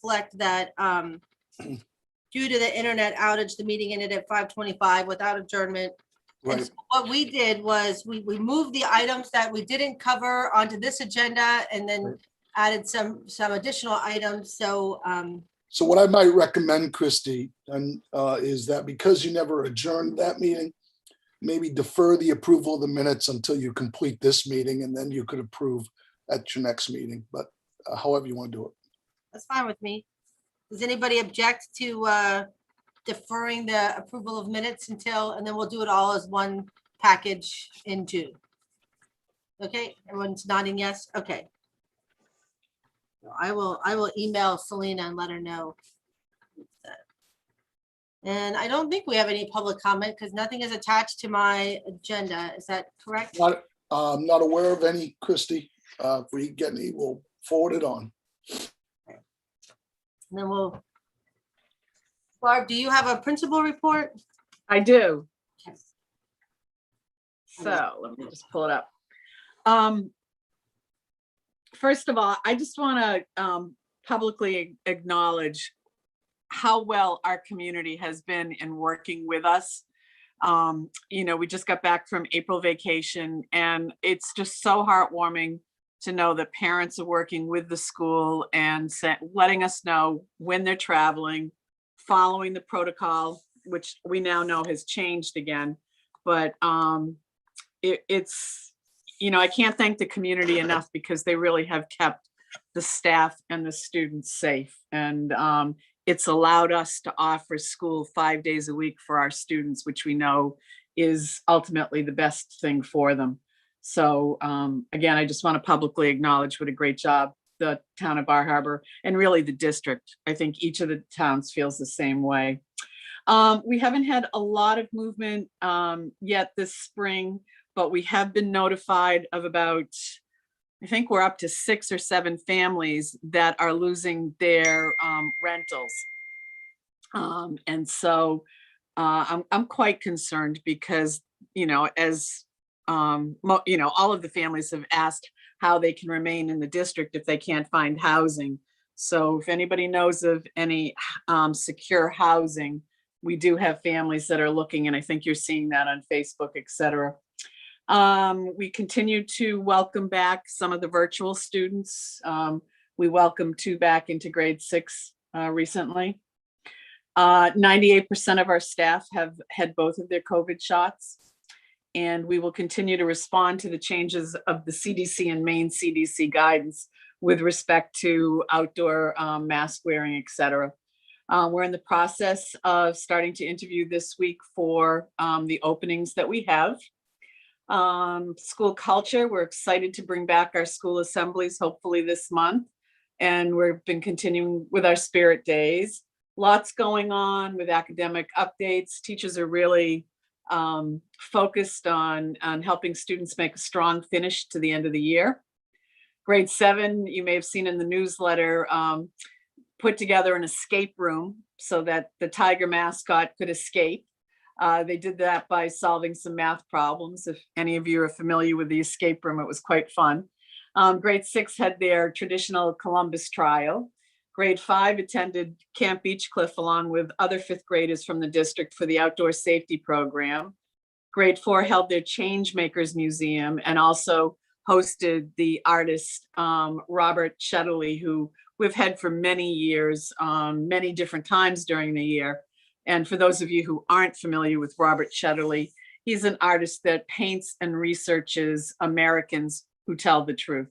reflect that due to the internet outage, the meeting ended at 5:25 without adjournment. And Right. so what we did was we moved the items that we didn't cover onto this agenda and then added some additional items. So So what I might recommend, Christy, is that because you never adjourned that meeting, maybe defer the approval of the minutes until you complete this meeting, and then you could approve at your next meeting. But however you want to do it. that's fine with me. Does anybody object to deferring the approval of minutes until, and then we'll do it all as one package in June? Okay, everyone's nodding yes. Okay. I will email Selena and let her know. And I don't think we have any public comment because nothing is attached to my agenda. Is that correct? I'm not aware of any, Christy. If we get any, we'll forward it on. And then Barb, do you have a principal report? I do. Okay. So let me just pull it up. First of all, I just want to publicly acknowledge how well our community has been in working with us. We just got back from April vacation, and it's just so heartwarming to know that parents are working with the school and letting us know when they're traveling, following the protocol, which we now know has changed again. But it's I can't thank the community enough because they really have kept the staff and the students safe. And it's allowed us to offer school 5 days a week for our students, which we know is ultimately the best thing for them. So again, I just want to publicly acknowledge what a great job the town of Bar Harbor and really the district. I think each of the towns feels the same way. We haven't had a lot of movement yet this spring, but we have been notified of about, I think we're up to 6 or 7 families that are losing their rentals. And so I'm quite concerned because, as all of the families have asked how they can remain in the district if they can't find housing. So if anybody knows of any secure housing, we do have families that are looking, and I think you're seeing that on Facebook, et cetera. We continue to welcome back some of the virtual students. We welcomed 2 back into grade 6 recently. 98% of our staff have had both of their COVID shots, and we will continue to respond to the changes of the CDC and Maine CDC guidance with respect to outdoor mask wearing, et cetera. We're in the process of starting to interview this week for the openings that we have. School culture, we're excited to bring back our school assemblies hopefully this month, and we've been continuing with our spirit days. Lots going on with academic updates. Teachers are really focused on helping students make a strong finish to the end of the year. Grade 7, you may have seen in the newsletter, put together an escape room so that the tiger mascot could escape. They did that by solving some math problems. If any of you are familiar with the escape room, it was quite fun. Grade 6 had their traditional Columbus trial. Grade 5 attended Camp Beechcliff along with other 5th graders from the district for the outdoor safety program. Grade 4 held their Change Makers Museum and also hosted the artist Robert Shetterly, who we've had for many years, many different times during the year. And for those of you who aren't familiar with Robert Shetterly, he's an artist that paints and researches Americans who tell the truth.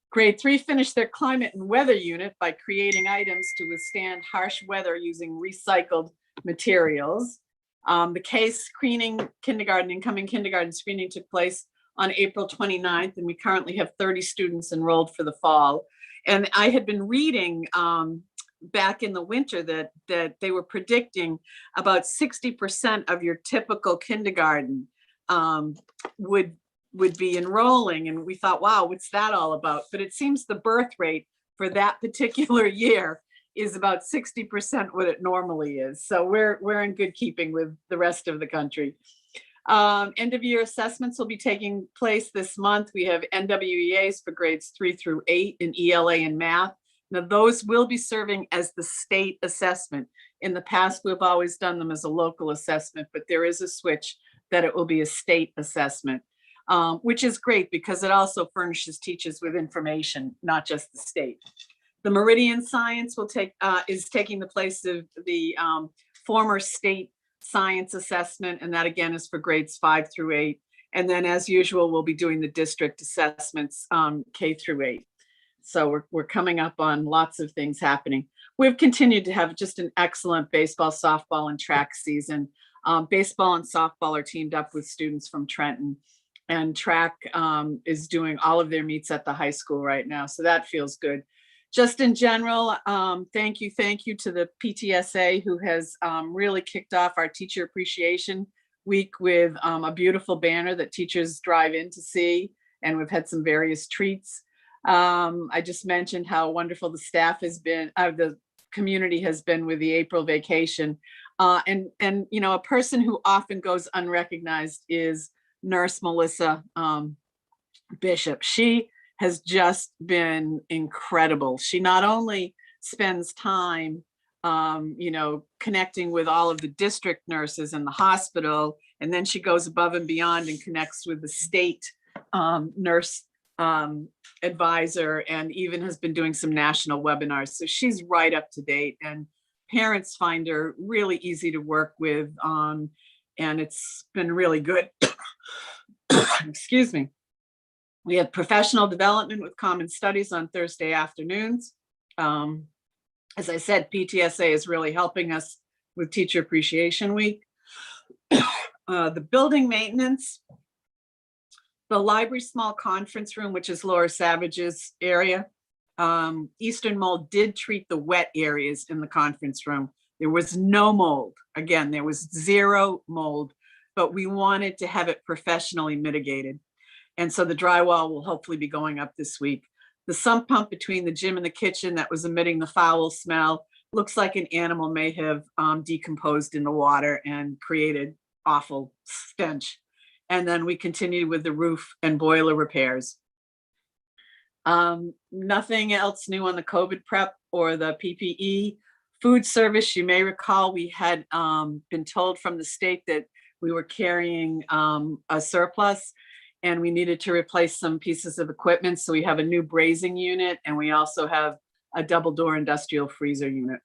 Grade 3 finished their climate and weather unit by creating items to withstand harsh weather using recycled materials. The case screening incoming kindergarten screening took place on April 29th, and we currently have 30 students enrolled for the fall. And I had been reading back in the winter that they were predicting about 60% of your typical kindergarten would be enrolling. And we thought, wow, what's that all about? But it seems the birth rate for that particular year is about 60% what it normally is. So we're in good keeping with the rest of the country. End of year assessments will be taking place this month. We have NWEAs for grades 3 through 8 in ELA and math, Now, those will be serving as the state assessment. In the past, we've always done them as a local assessment, but there is a switch that it will be a state assessment, which is great because it also furnishes teachers with information, not just the state. The Meridian Science is taking the place of the former state science assessment, and that again is for grades 5 through 8. And then, as usual, we'll be doing the district assessments K through 8. So we're coming up on lots of things happening. We've continued to have just an excellent baseball, softball, and track season. Baseball and softball are teamed up with students from Trenton, and track is doing all of their meets at the high school right now. So that feels good. Just in general, thank you to the PTSA who has really kicked off our Teacher Appreciation Week with a beautiful banner that teachers drive in to see, and we've had some various treats. I just mentioned how wonderful the staff has been, the community has been with the April vacation. And you know, a person who often goes unrecognized is Nurse Melissa Bishop. She has just been incredible. She not only spends time, you know, connecting with all of the district nurses in the hospital, and then she goes above and beyond and connects with the state nurse advisor, and even has been doing some national webinars. So she's right up to date, and parents find her really easy to work with, and it's been really good. Excuse me. We had professional development with Common Studies on Thursday afternoons. As I said, PTSA is really helping us with Teacher Appreciation Week. The building maintenance, the library small conference room, which is Laura Savage's area. Eastern Mold did treat the wet areas in the conference room. There was no mold. Again, there was 0 mold, but we wanted to have it professionally mitigated. And so the drywall will hopefully be going up this week. The sump pump between the gym and the kitchen that was emitting the foul smell looks like an animal may have decomposed in the water and created awful stench. And then we continue with the roof and boiler repairs. Nothing else new on the COVID prep or the PPE. Food service, you may recall we had been told from the state that we were carrying a surplus and we needed to replace some pieces of equipment. So we have a new brazing unit, and we also have a double door industrial freezer unit.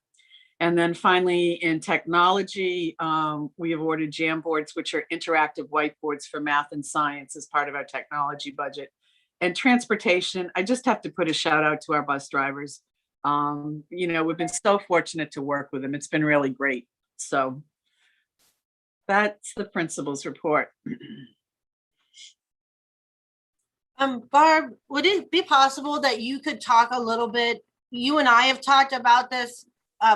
And then finally, in technology, we have ordered Jamboards, which are interactive whiteboards for math and science as part of our technology budget. And transportation, I just have to put a shout out to our bus drivers. You know, we've been so fortunate to work with them. It's been really great. So that's the principal's report. Barb, would it be possible that you could talk a little bit? You and I have talked about this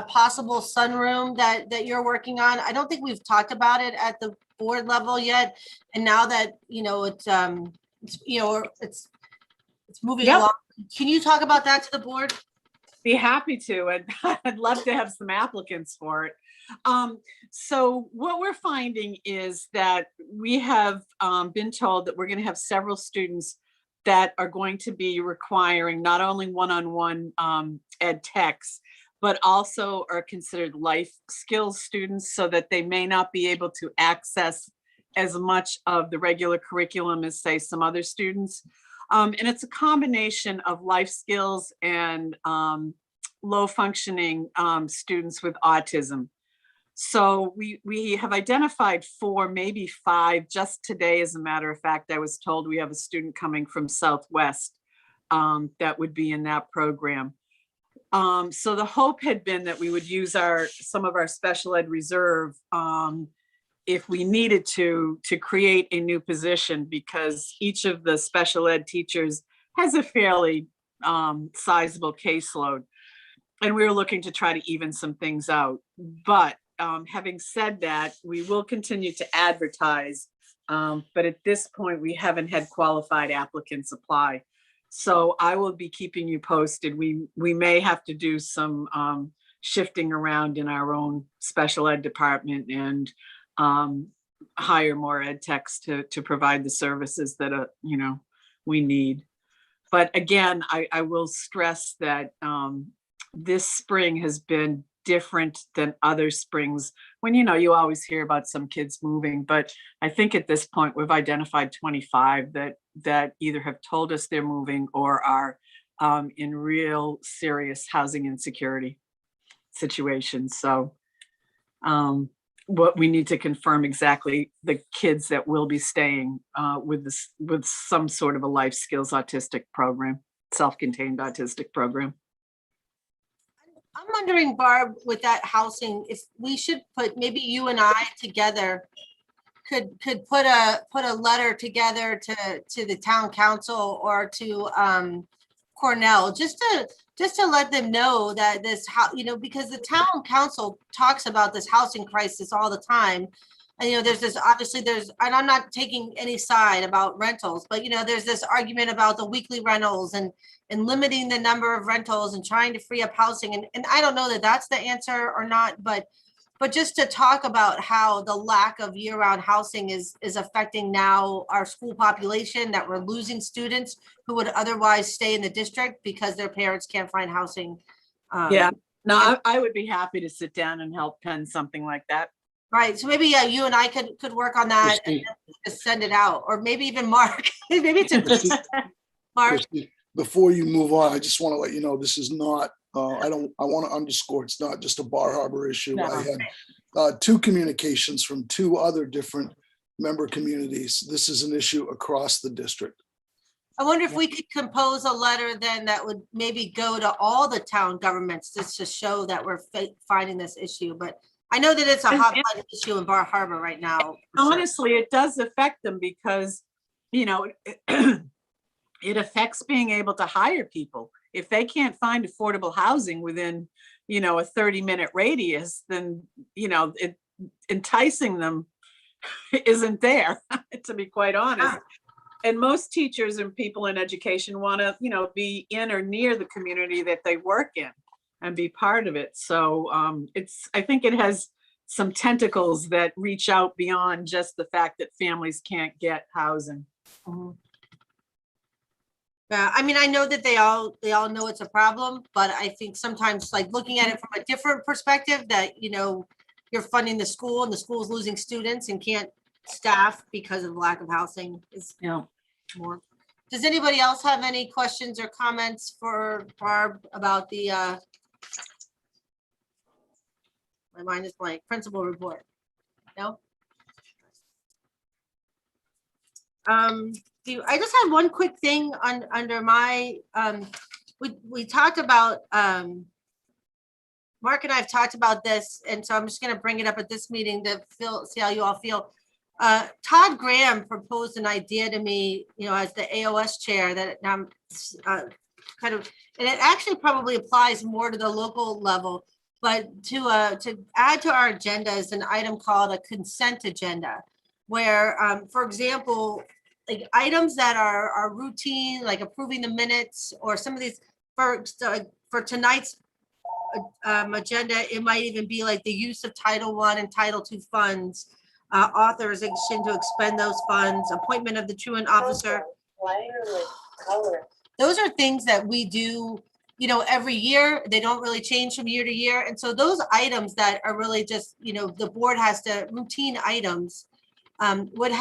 possible sunroom that you're working on. I don't think we've talked about it at the board level yet. And now that, you know, it's moving Yep. along. Can you talk about that to the board? Be happy to, and I'd love to have some applicants for it. So what we're finding is that we have been told that we're going to have several students that are going to be requiring not only one-on-one ed techs, but also are considered life skills students, so that they may not be able to access as much of the regular curriculum as, say, some other students. And it's a combination of life skills and low functioning students with autism. So we have identified 4, maybe 5 just today. As a matter of fact, I was told we have a student coming from Southwest that would be in that program. So the hope had been that we would use some of our special ed reserve if we needed to create a new position, because each of the special ed teachers has a fairly sizable caseload. And we were looking to try to even some things out. But having said that, we will continue to advertise. But at this point, we haven't had qualified applicants apply. So I will be keeping you posted. We may have to do some shifting around in our own special ed department and hire more ed techs to provide the services that we need. But again, I will stress that this spring has been different than other springs when, you always hear about some kids moving, but I think at this point we've identified 25 that either have told us they're moving or are in real serious housing insecurity situations. So what we need to confirm exactly the kids that will be staying with some sort of a life skills autistic program, self-contained autistic program. I'm wondering, Barb, with that housing, if we should put, maybe you and I together could put a letter together to the town council or to Cornell, just to let them know that this, because the town council talks about this housing crisis all the time. And, there's this, obviously and I'm not taking any side about rentals, but, there's this argument about the weekly rentals and limiting the number of rentals and trying to free up housing. And I don't know that that's the answer or not, but just to talk about how the lack of year-round housing is affecting now our school population, that we're losing students who would otherwise stay in the district because their parents can't find housing. Yeah, no, I would be happy to sit down and help pen something like that. Right, so maybe you and I could work on that and just send it out, or maybe even Mark. Maybe it's a Mark. Christie, before you move on, I just want to let you know, this is not, I want to underscore, it's not just a Bar Harbor issue. No. I had 2 communications from 2 other different member communities. This is an issue across the district. I wonder if we could compose a letter then that would maybe go to all the town governments just to show that we're finding this issue. But I know that it's a hot button issue in Bar Harbor right now. Honestly, it does affect them because, it affects being able to hire people. If they can't find affordable housing within, a 30-minute radius, then, enticing them isn't there, to be quite honest. And most teachers and people in education want to, be in or near the community that they work in and be part of it. So I think it has some tentacles that reach out beyond just the fact that families can't get housing. Mm-hmm. Yeah, I mean, I know that they all know it's a problem, but I think sometimes, like, looking at it from a different perspective, that, you're funding the school and the school's losing students and can't staff because of lack of housing is more. Does anybody else have any questions or comments for Barb about the my mind is blank, principal report? No? I just had one quick thing under my, we talked about, Mark and I have talked about this, and so I'm just going to bring it up at this meeting to see how you all feel. Todd Graham proposed an idea to me, as the AOS chair, that kind of, and it actually probably applies more to the local level, but to add to our agenda is an item called a consent agenda, where, for example, like items that are routine, like approving the minutes, or some of these for tonight's agenda, it might even be like the use of Title I and Title II funds, authorization to expend those funds, appointment of the truant officer. Those are things that we do, every year. They don't really change from year to year. And so those items that are really just, the board has to, routine items, would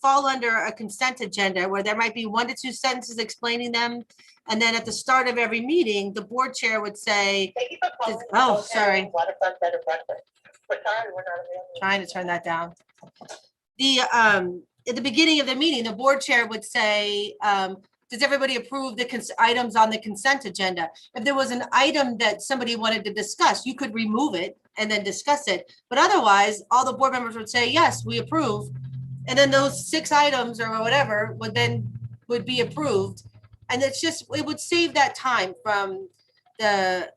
fall under a consent agenda, where there might be 1 to 2 sentences explaining them. And then at the start of every meeting, the board chair would say, oh, sorry. Trying to turn that down. At the beginning of the meeting, the board chair would say, does everybody approve the items on the consent agenda? If there was an item that somebody wanted to discuss, you could remove it and then discuss it. But otherwise, all the board members would say, yes, we approve. And then those 6 items or whatever would be approved. And it's just, it would save that time from the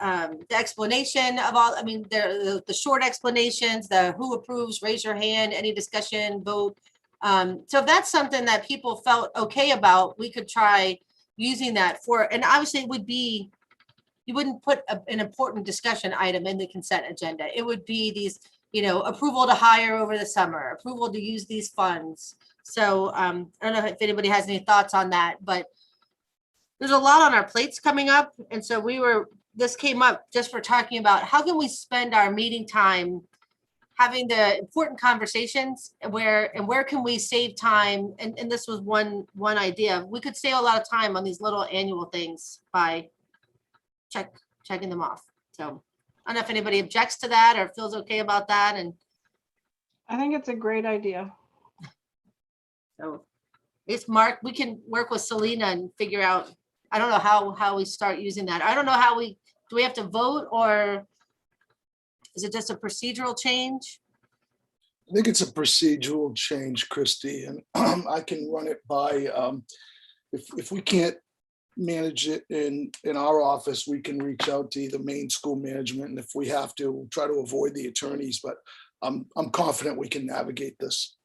explanation of all, the short explanations, the who approves, raise your hand, any discussion, vote. So if that's something that people felt okay about, we could try using that and obviously it would be, you wouldn't put an important discussion item in the consent agenda. It would be these, approval to hire over the summer, approval to use these funds. So I don't know if anybody has any thoughts on that, but there's a lot on our plates coming up. And so we were this came up just for talking about how can we spend our meeting time having the important conversations and where can we save time? And this was one idea. We could save a lot of time on these little annual things by checking them off. So I don't know if anybody objects to that or feels okay about that. And I think it's a great idea. so it's Mark, we can work with Selena and figure out, I don't know how we start using that. I don't know how do we have to vote or is it just a procedural change? I think it's a procedural change, Christie, and I can run it by, if we can't manage it in our office, we can reach out to the main school management, and if we have to, we'll try to avoid the attorneys, but I'm confident we can navigate this.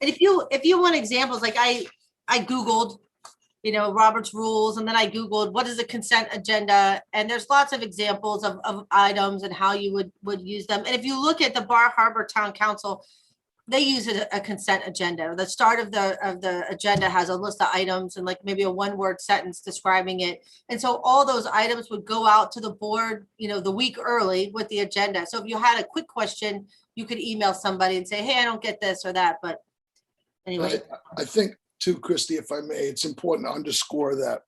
And if you want examples, like I Googled, Robert's rules, and then I Googled what is a consent agenda, and there's lots of examples of items and how you would use them. And if you look at the Bar Harbor Town Council, they use a consent agenda. The start of the agenda has a list of items and like maybe a one-word sentence describing it. And so all those items would go out to the board, the week early with the agenda. So if you had a quick question, you could email somebody and say, hey, I don't get this or that. But anyway. I think too, Christie, if I may, it's important to underscore that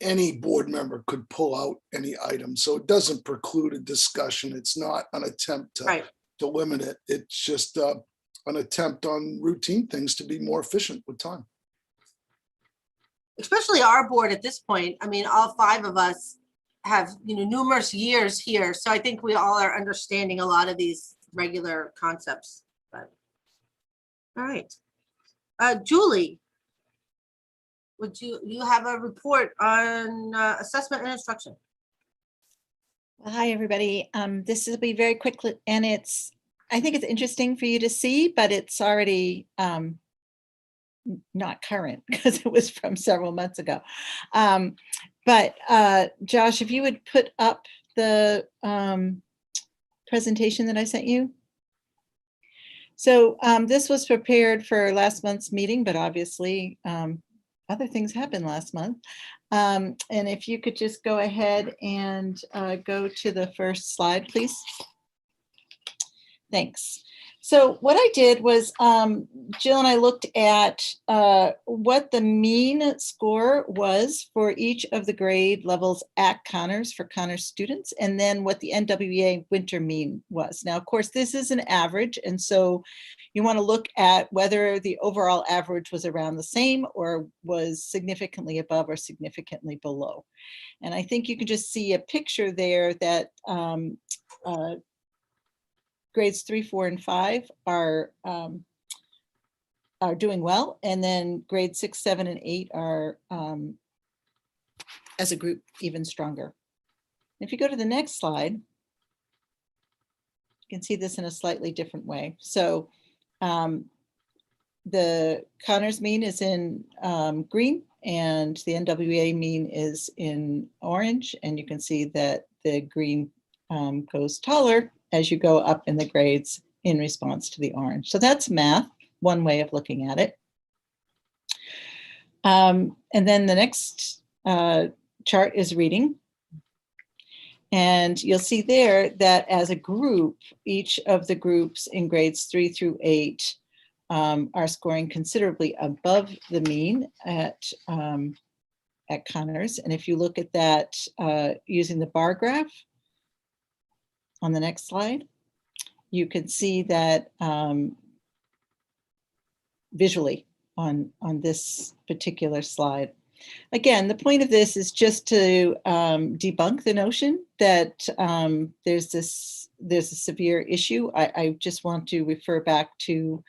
any board member could pull out any item. So it doesn't preclude a discussion. It's not an attempt to limit it. It's just an attempt on routine things to be more efficient with time. Especially our board at this point. I mean, all 5 of us have, numerous years here. So I think we all are understanding a lot of these regular concepts. But all right. Julie, would you have a report on assessment and instruction? Well, hi, everybody. This will be very quick, and I think it's interesting for you to see, but it's already not current because it was from several months ago. But Josh, if you would put up the presentation that I sent you. So this was prepared for last month's meeting, but obviously other things happened last month. And if you could just go ahead and go to the first slide, please. Thanks. So what I did was Jill and I looked at what the mean score was for each of the grade levels at Connors for Connors students, and then what the NWEA winter mean was. Now, of course, this is an average, and so you want to look at whether the overall average was around the same or was significantly above or significantly below. And I think you can just see a picture there that grades 3, 4, and 5 are doing well, and then grades 6, 7, and 8 are, as a group, even stronger. If you go to the next slide, you can see this in a slightly different way. So the Connors mean is in green, and the NWEA mean is in orange, and you can see that the green goes taller as you go up in the grades in response to the orange. So that's math, one way of looking at it. And then the next chart is reading. And you'll see there that as a group, each of the groups in grades 3 through 8 are scoring considerably above the mean at Connors. And if you look at that using the bar graph, on the next slide, you can see that visually on this particular slide. Again, the point of this is just to debunk the notion that there's a severe issue. I just want to refer back to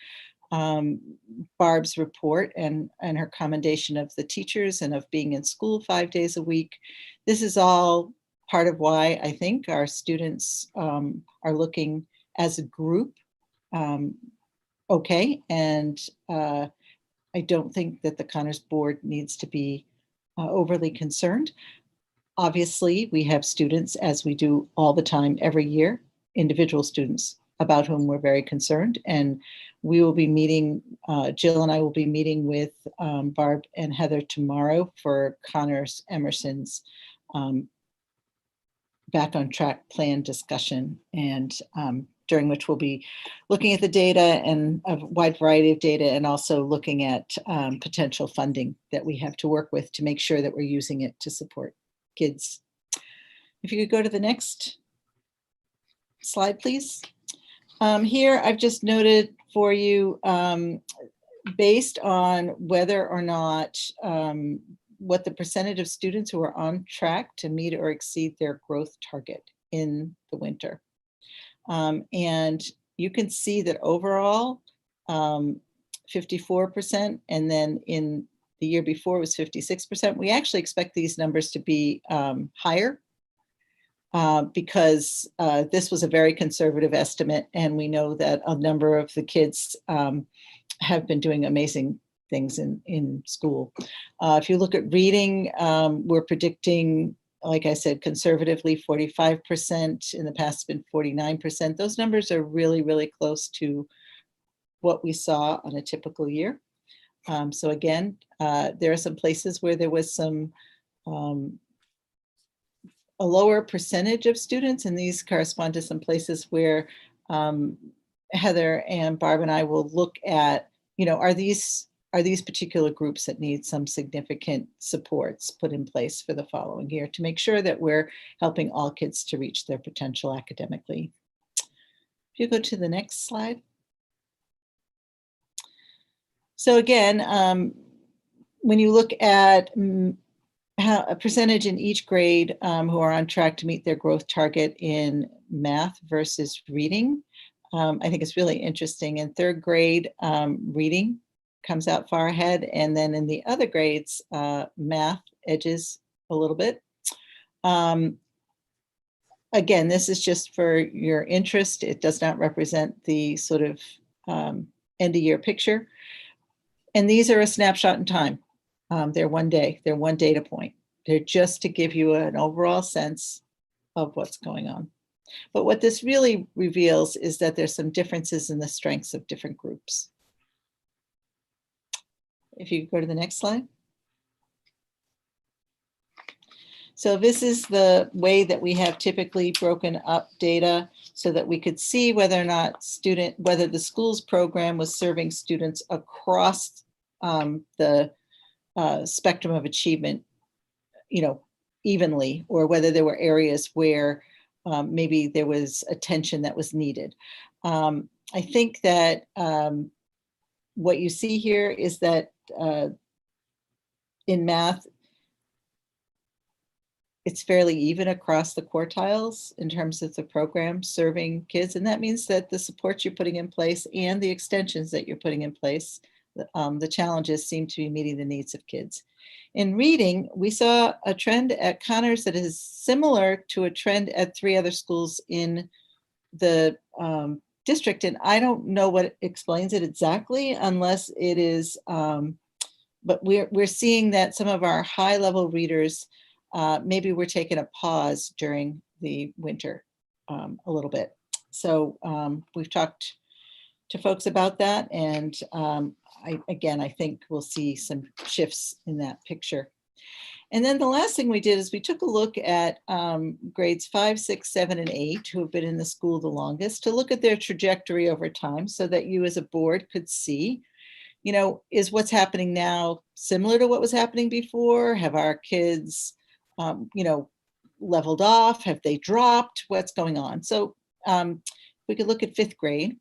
Barb's report and her commendation of the teachers and of being in school 5 days a week. This is all part of why I think our students are looking as a group okay, and I don't think that the Connors board needs to be overly concerned. Obviously, we have students, as we do all the time every year, individual students about whom we're very concerned, and we will be meeting, Jill and I will be meeting with Barb and Heather tomorrow for Connors Emerson's back on track plan discussion, and during which we'll be looking at the data and a wide variety of data, and also looking at potential funding that we have to work with to make sure that we're using it to support kids. If you could go to the next slide, please. Here, I've just noted for you, based on whether or not what the percentage of students who are on track to meet or exceed their growth target in the winter. And you can see that overall, 54%, and then in the year before it was 56%. We actually expect these numbers to be higher because this was a very conservative estimate, and we know that a number of the kids have been doing amazing things in school. If you look at reading, we're predicting, like I said, conservatively 45%. In the past, it's been 49%. Those numbers are really, really close to what we saw on a typical year. So again, there are some places where there was some a lower percentage of students, and these correspond to some places where Heather and Barb and I will look at, are these particular groups that need some significant supports put in place for the following year to make sure that we're helping all kids to reach their potential academically. If you go to the next slide. So again, when you look at how a percentage in each grade who are on track to meet their growth target in math versus reading, I think it's really interesting. In third grade, reading comes out far ahead, and then in the other grades, math edges a little bit. Again, this is just for your interest. It does not represent the sort of end of year picture. And these are a snapshot in time. They're one day, they're one data point. They're just to give you an overall sense of what's going on. But what this really reveals is that there's some differences in the strengths of different groups. If you go to the next slide. So this is the way that we have typically broken up data so that we could see whether or not whether the school's program was serving students across the spectrum of achievement, evenly, or whether there were areas where maybe there was attention that was needed. I think that what you see here is that in math, it's fairly even across the quartiles in terms of the program serving kids. And that means that the supports you're putting in place and the extensions that you're putting in place, the challenges seem to be meeting the needs of kids. In reading, we saw a trend at Connors that is similar to a trend at 3 other schools in the district. And I don't know what explains it exactly, unless it is, but we're seeing that some of our high level readers, maybe we're taking a pause during the winter a little bit. So we've talked to folks about that. And I think we'll see some shifts in that picture. And then the last thing we did is we took a look at grades 5, 6, 7, and 8 who have been in the school the longest to look at their trajectory over time so that you as a board could see, is what's happening now similar to what was happening before? Have our kids, leveled off? Have they dropped? What's going on? So we could look at 5th grade.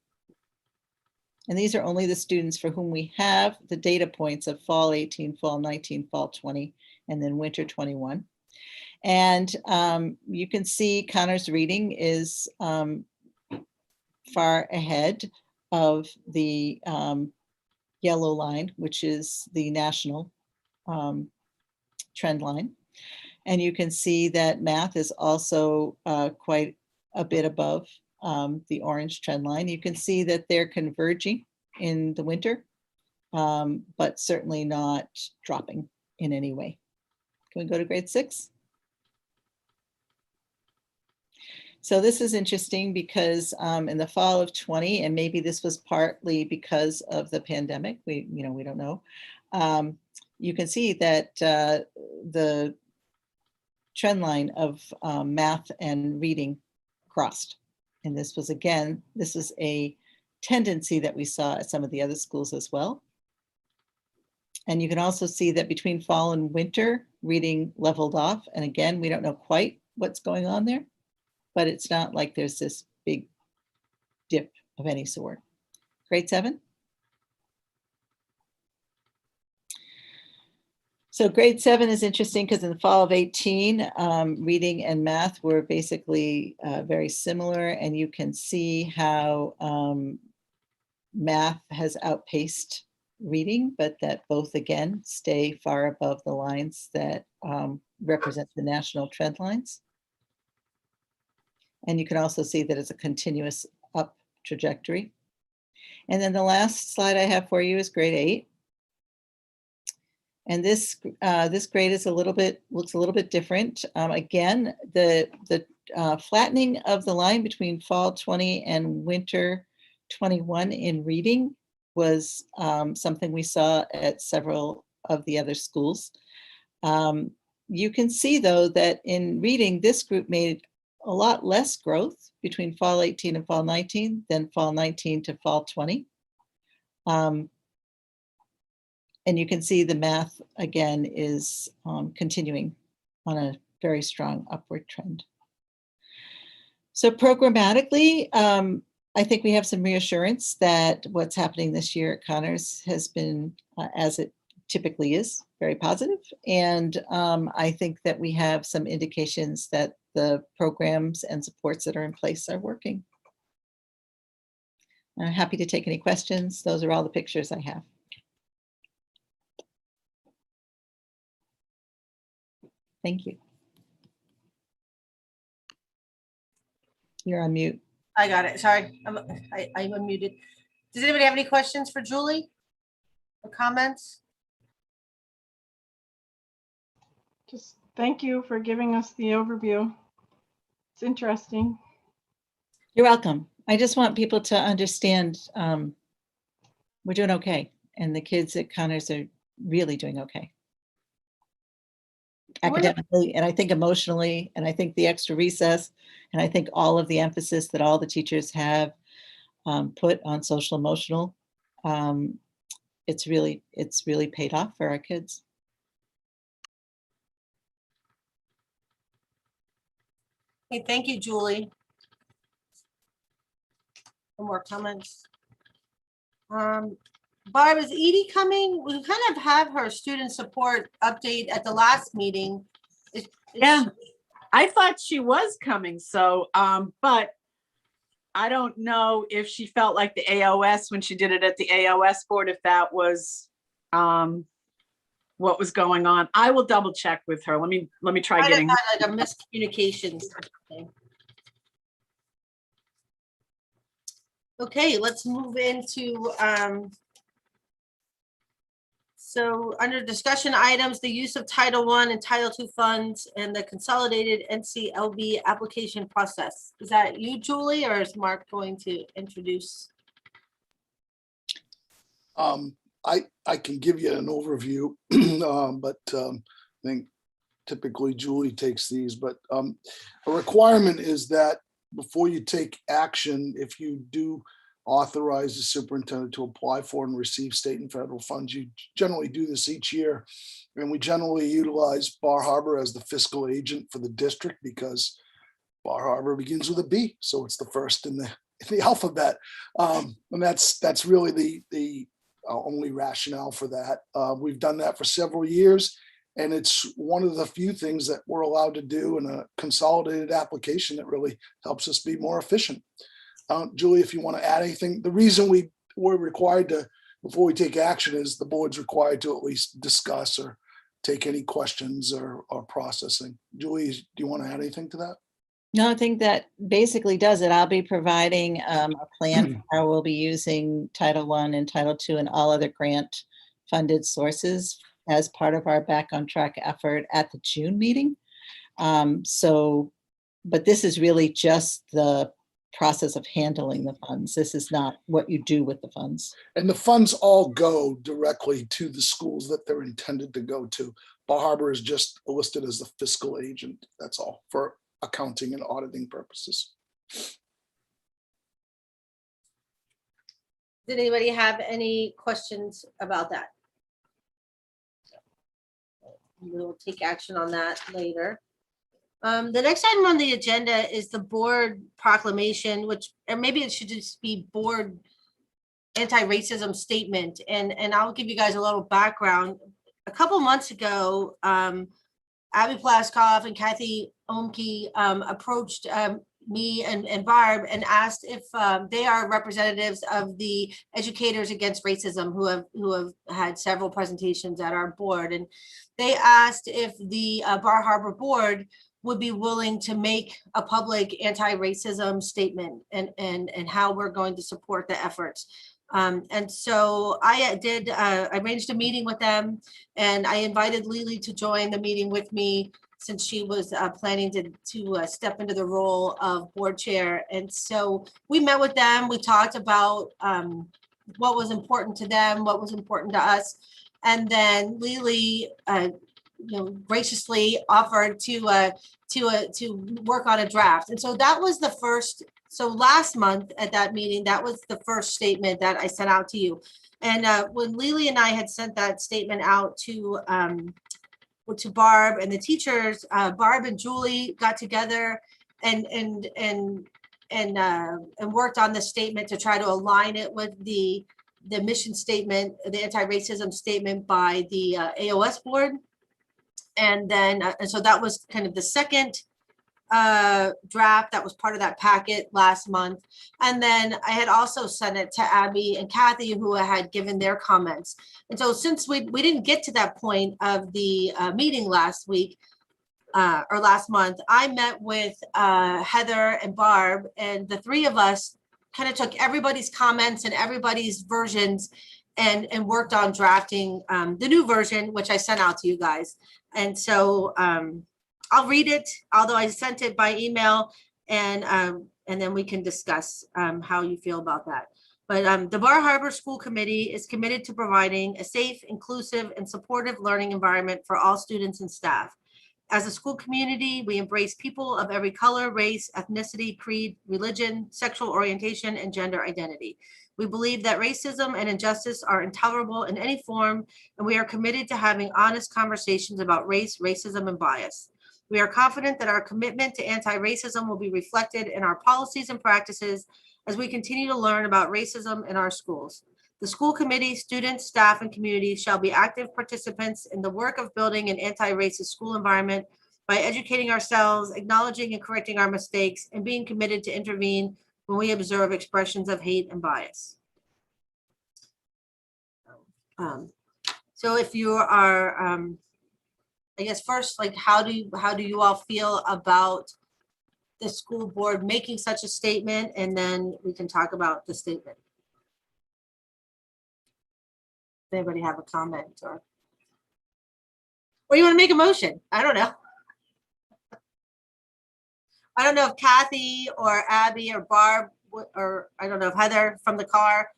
And these are only the students for whom we have the data points of fall 18, fall 19, fall 20, and then winter 21. And you can see Connor's reading is far ahead of the yellow line, which is the national trend line. And you can see that math is also quite a bit above the orange trend line. You can see that they're converging in the winter, but certainly not dropping in any way. Can we go to grade 6? So this is interesting because in the fall of 20, and maybe this was partly because of the pandemic, we don't know. You can see that the trend line of math and reading crossed. And this was, again, this is a tendency that we saw at some of the other schools as well. And you can also see that between fall and winter, reading leveled off. And again, we don't know quite what's going on there, but it's not like there's this big dip of any sort. Grade 7. So grade 7 is interesting because in the fall of 18, reading and math were basically very similar, and you can see how math has outpaced reading, but that both again stay far above the lines that represent the national trend lines. And you can also see that it's a continuous up trajectory. And then the last slide I have for you is grade 8. And this grade is looks a little bit different. Again, the flattening of the line between fall 20 and winter 21 in reading was something we saw at several of the other schools. You can see, though, that in reading, this group made a lot less growth between fall 18 and fall 19 than fall 19 to fall 20. And you can see the math, again, is continuing on a very strong upward trend. So programmatically, I think we have some reassurance that what's happening this year at Connors has been, as it typically is, very positive. And I think that we have some indications that the programs and supports that are in place are working. I'm happy to take any questions. Those are all the pictures I have. Thank you. You're on mute. I got it. Sorry, I'm unmuted. Does anybody have any questions for Julie or comments? Just thank you for giving us the overview. It's interesting. You're welcome. I just want people to understand we're doing okay. And the kids at Connors are really doing okay. Academically, and I think emotionally, and I think the extra recess, and I think all of the emphasis that all the teachers have put on social emotional, it's really paid off for our kids. Hey, thank you, Julie. No more comments. Barb, is Edie coming? We kind of have her student support update at the last meeting. Yeah, I thought she was coming, so, but I don't know if she felt like the AOS, when she did it at the AOS board, if that was what was going on. I will double check with her. Let me try Might have getting. had like a miscommunications or something. Okay, let's move into so under discussion items, the use of Title I and Title II funds and the consolidated NCLB application process. Is that you, Julie, or is Mark going to introduce? I can give you an overview, but I think typically Julie takes these, but a requirement is that before you take action, if you do authorize the superintendent to apply for and receive state and federal funds, you generally do this each year. And we generally utilize Bar Harbor as the fiscal agent for the district because Bar Harbor begins with a B. So it's the first in the alphabet. And that's really the only rationale for that. We've done that for several years, and it's one of the few things that we're allowed to do in a consolidated application that really helps us be more efficient. Julie, if you want to add anything, the reason we're required to, before we take action, is the board's required to at least discuss or take any questions or processing. Julie, do you want to add anything to that? No, I think that basically does it. I'll be providing a plan for how we'll be using Title I and Title II and all other grant funded sources as part of our Back on Track effort at the June meeting. But this is really just the process of handling the funds. This is not what you do with the funds. And the funds all go directly to the schools that they're intended to go to. Bar Harbor is just listed as the fiscal agent. That's all, for accounting and auditing purposes. Did anybody have any questions about that? We'll take action on that later. The next item on the agenda is the board proclamation, which, or maybe it should just be board anti-racism statement. And I'll give you guys a little background. A couple months ago, Abby Plaskoff and Kathy Omke approached me and Barb and asked if they are representatives of the Educators Against Racism who have had several presentations at our board. And they asked if the Bar Harbor board would be willing to make a public anti-racism statement and how we're going to support the efforts. And so I arranged a meeting with them, and I invited Lily to join the meeting with me since she was planning to step into the role of board chair. And so we met with them. We talked about what was important to them, what was important to us. And then Lily, graciously offered to work on a draft. And so that was the first. So last month at that meeting, that was the first statement that I sent out to you. And when Lily and I had sent that statement out to Barb and the teachers, Barb and Julie got together and worked on the statement to try to align it with the mission statement, the anti-racism statement by the AOS board. And then, and so that was kind of the second draft that was part of that packet last month. And then I had also sent it to Abby and Kathy, who had given their comments. And so since we didn't get to that point of the meeting last week or last month, I met with Heather and Barb, and the three of us kind of took everybody's comments and everybody's versions and worked on drafting the new version, which I sent out to you guys. And so I'll read it, although I sent it by email, and then we can discuss how you feel about that. But the Bar Harbor School Committee is committed to providing a safe, inclusive, and supportive learning environment for all students and staff. As a school community, we embrace people of every color, race, ethnicity, creed, religion, sexual orientation, and gender identity. We believe that racism and injustice are intolerable in any form, and we are committed to having honest conversations about race, racism, and bias. We are confident that our commitment to anti-racism will be reflected in our policies and practices as we continue to learn about racism in our schools. The school committee, students, staff, and community shall be active participants in the work of building an anti-racist school environment by educating ourselves, acknowledging and correcting our mistakes, and being committed to intervene when we observe expressions of hate and bias. So if you are, I guess first, like, how do you all feel about the school board making such a statement? And then we can talk about the statement. Does anybody have a comment or you want to make a motion? I don't know. I don't know if Kathy or Abby or Barb or I don't know if Heather from the car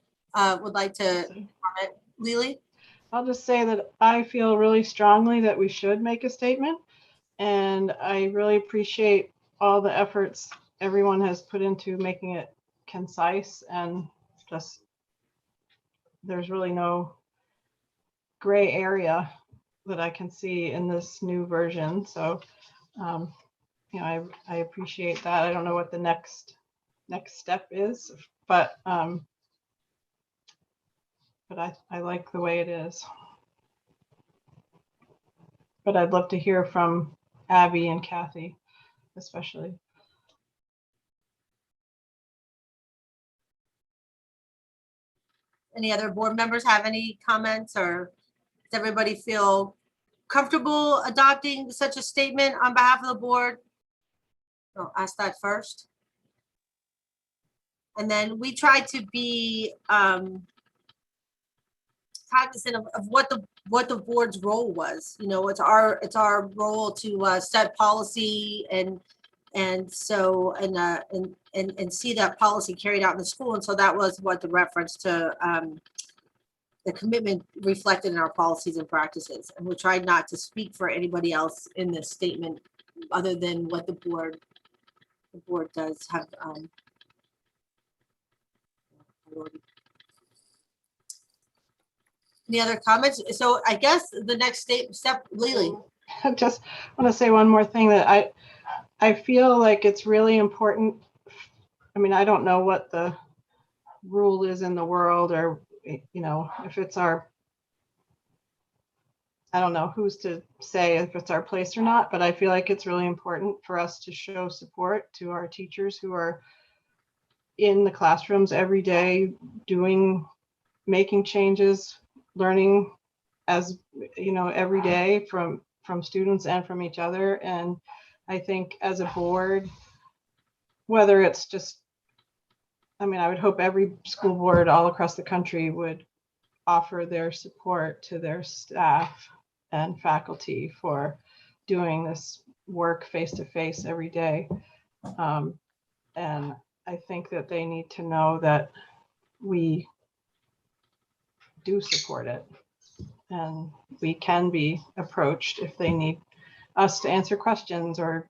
would like to comment. Lily? I'll just say that I feel really strongly that we should make a statement, and I really appreciate all the efforts everyone has put into making it concise, and just there's really no gray area that I can see in this new version. So I appreciate that. I don't know what the next step is, but I like the way it is. But I'd love to hear from Abby and Kathy, especially. Any other board members have any comments, or does everybody feel comfortable adopting such a statement on behalf of the board? I'll ask that first. And then we try to be cognizant of what the board's role was. You know, it's our role to set policy and And so, and see that policy carried out in the school. And so that was what the reference to the commitment reflected in our policies and practices. And we tried not to speak for anybody else in this statement, other than what the board does have. Any other comments? So I guess the next step, Lily. I just want to say one more thing, that I feel like it's really important. I mean, I don't know what the rule is in the world, or, if it's our, I don't know who's to say if it's our place or not, but I feel like it's really important for us to show support to our teachers who are in the classrooms every day, making changes, learning every day from students and from each other. And I think as a board, whether it's just, I would hope every school board all across the country would offer their support to their staff and faculty for doing this work face to face every day. And I think that they need to know that we do support it, and we can be approached if they need us to answer questions or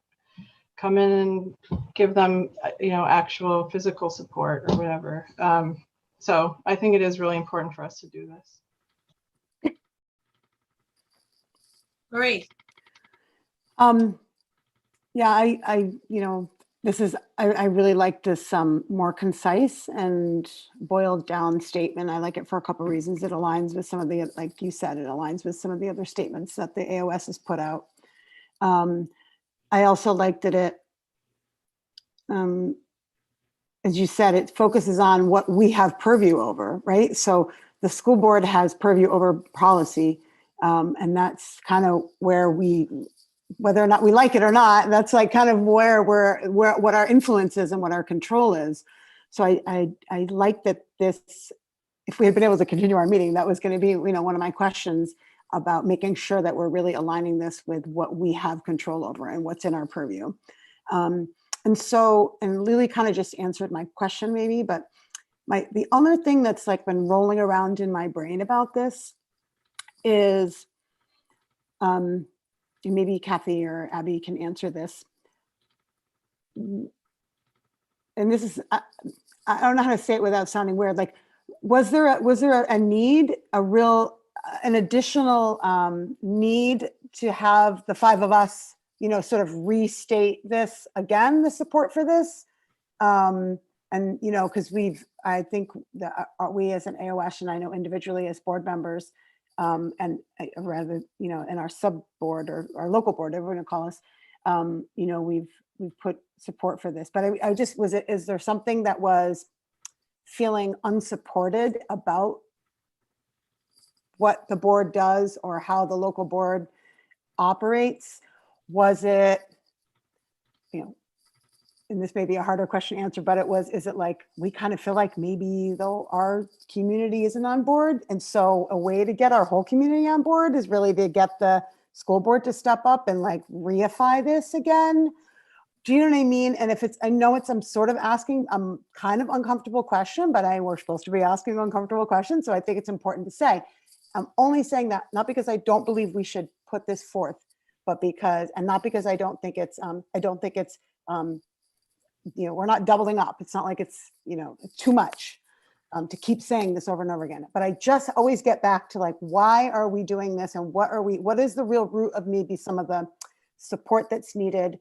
come in and give them, actual physical support or whatever. So I think it is really important for us to do this. Marie. Yeah, I really like this more concise and boiled down statement. I like it for a couple of reasons. It aligns with some of the, like you said, it aligns with some of the other statements that the AOS has put out. I also like that it, as you said, it focuses on what we have purview over, right? So the school board has purview over policy, and that's kind of where whether or not we like it or not, that's like kind of where what our influence is and what our control is. So I like that this, if we had been able to continue our meeting, that was going to be, one of my questions about making sure that we're really aligning this with what we have control over and what's in our purview. And Lily kind of just answered my question maybe, but the other thing that's like been rolling around in my brain about this is, maybe Kathy or Abby can answer this. And this is, I don't know how to say it without sounding weird. Like, was there a need, an additional need to have the five of us, sort of restate this again, the support for this? And, because I think that we as an AOS, and I know individually as board members, and rather, in our sub board or our local board, everyone will call us, we've put support for this. But I just, is there something that was feeling unsupported about what the board does or how the local board operates? Was it, and this may be a harder question to answer, but is it like, we kind of feel like maybe though our community isn't on board? And so a way to get our whole community on board is really to get the school board to step up and like reify this again. Do you know what I mean? And if I know I'm sort of asking kind of uncomfortable question, but we're supposed to be asking uncomfortable questions. So I think it's important to say, I'm only saying that, not because I don't believe we should put this forth, but not because I don't think it's, we're not doubling up. It's not like it's too much to keep saying this over and over again. But I just always get back to like, why are we doing this? And what is the real root of maybe some of the support that's needed?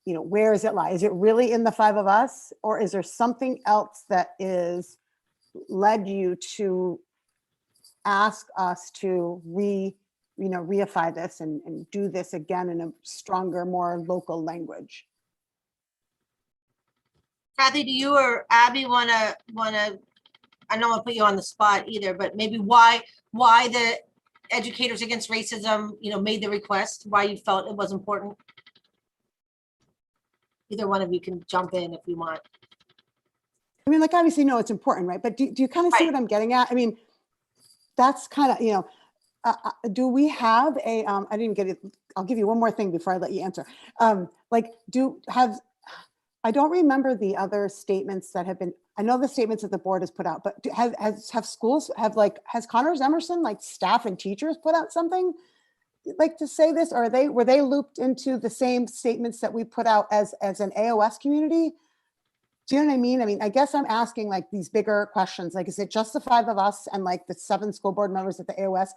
Where does it lie? Is it really in the five of us? Or is there something else that is led you to ask us to reify this and do this again in a stronger, more local language? Kathy, do you or Abby wanna, I don't want to put you on the spot either, but maybe why the Educators Against Racism, made the request, why you felt it was important? Either one of you can jump in if you want. I mean, like, obviously, no, it's important, right? But do you kind of see Right. what I'm getting at? I mean, that's kind of, do we have I didn't get it. I'll give you one more thing before I let you answer. Like, I don't remember the other statements that have been, I know the statements that the board has put out, but have schools, has Connors Emerson, like staff and teachers put out something like to say this, or were they looped into the same statements that we put out as an AOS community? Do you know what I mean? I mean, I guess I'm asking like these bigger questions, like, is it just the 5 of us and like the 7 school board members at the AOS,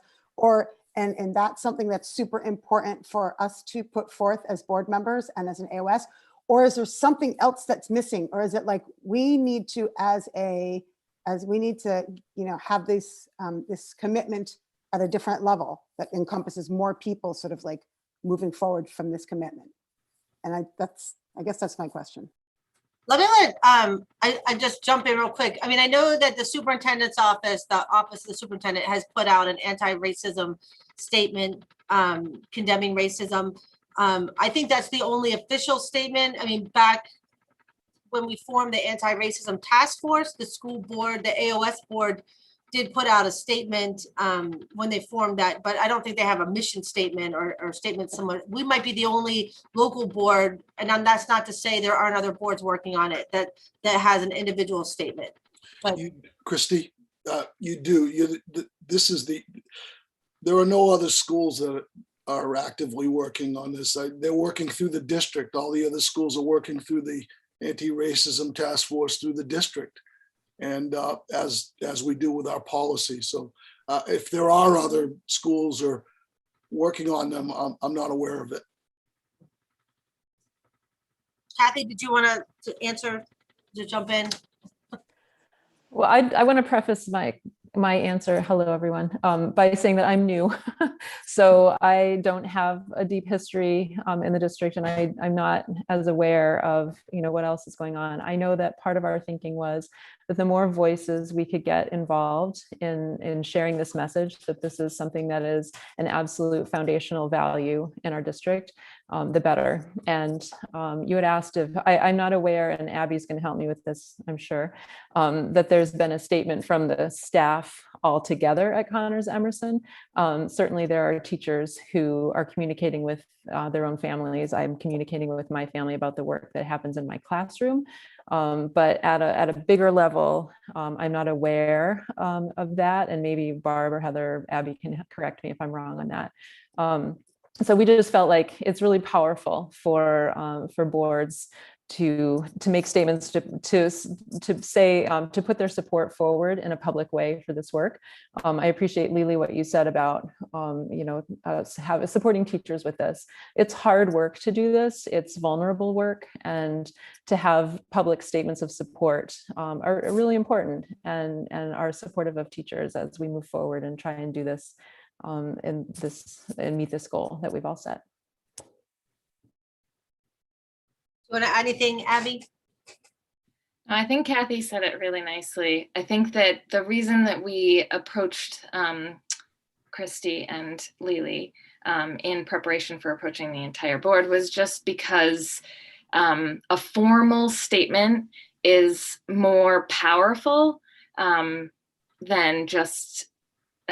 and that's something that's super important for us to put forth as board members and as an AOS, or is there something else that's missing? Or is it like, we need to, you know, have this commitment at a different level that encompasses more people sort of like moving forward from this commitment? And I guess that's my question. Let me I just jump in real quick. I mean, I know that the superintendent's office, the office of the superintendent, has put out an anti-racism statement condemning racism. I think that's the only official statement. I mean, back when we formed the anti-racism task force, the school board, the AOS board did put out a statement when they formed that, but I don't think they have a mission statement or statement somewhere. We might be the only local board, and that's not to say there aren't other boards working on it that has an individual statement. But Christy, you do. There are no other schools that are actively working on this. They're working through the district. All the other schools are working through the anti-racism task force through the district. And as we do with our policy. So if there are other schools or working on them, I'm not aware of it. Kathy, did you want to answer, to jump in? Well, I want to preface my answer, hello everyone, by saying that I'm new. So I don't have a deep history in the district, and I'm not as aware of, you know, what else is going on. I know that part of our thinking was that the more voices we could get involved in sharing this message, that this is something that is an absolute foundational value in our district, the better. And you had asked if, I'm not aware, and Abby's going to help me with this, I'm sure, that there's been a statement from the staff altogether at Connors Emerson. Certainly there are teachers who are communicating with their own families. I'm communicating with my family about the work that happens in my classroom. But at a bigger level, I'm not aware of that. And maybe Barb or Heather, Abby can correct me if I'm wrong on that. So we just felt like it's really powerful for boards to make statements, to say, to put their support forward in a public way for this work. I appreciate, Lily, what you said about, you know, supporting teachers with this. It's hard work to do this. It's vulnerable work, and to have public statements of support are really important, and are supportive of teachers as we move forward and try and do this and meet this goal that we've all set. You want to add anything, Abby? I think Kathy said it really nicely. I think that the reason that we approached Christy and Lily in preparation for approaching the entire board was just because a formal statement is more powerful than just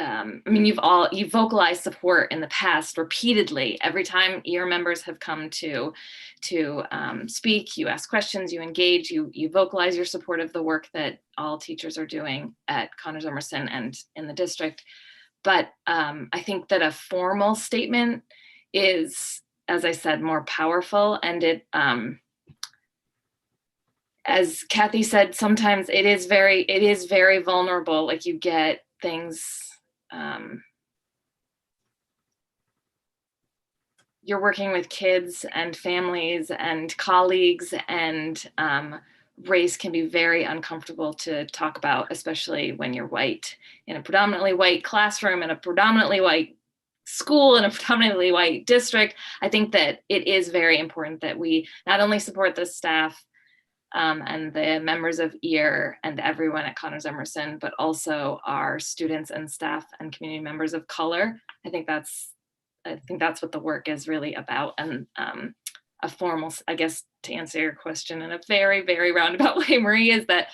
I mean, you've vocalized support in the past repeatedly. Every time your members have come to speak, you ask questions, you engage, you vocalize your support of the work that all teachers are doing at Connors Emerson and in the district. But I think that a formal statement is, as I said, more powerful, and it, as Kathy said, sometimes it is very vulnerable. Like, you get things. You're working with kids and families and colleagues, and race can be very uncomfortable to talk about, especially when you're white, in a predominantly white classroom, in a predominantly white school, in a predominantly white district. I think that it is very important that we not only support the staff and the members of EAR and everyone at Connors Emerson, but also our students and staff and community members of color. I think that's what the work is really about. And a formal, I guess, to answer your question in a very, very roundabout way, Marie, is that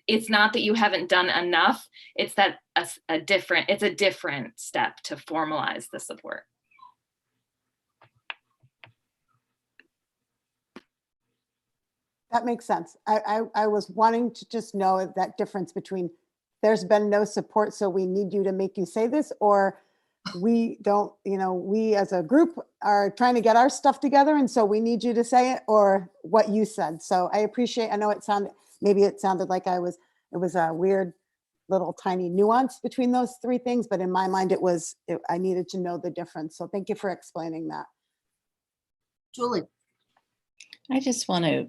it's not that you haven't done enough. It's that it's a different step to formalize the support. That makes sense. I was wanting to just know that difference between there's been no support, so we need you to make you say this, or we don't, we as a group are trying to get our stuff together, and so we need you to say it, or what you said. So I appreciate, I know maybe it sounded like it was a weird little tiny nuance between those three things, but in my mind, I needed to know the difference. So thank you for explaining that. Julie. I just want to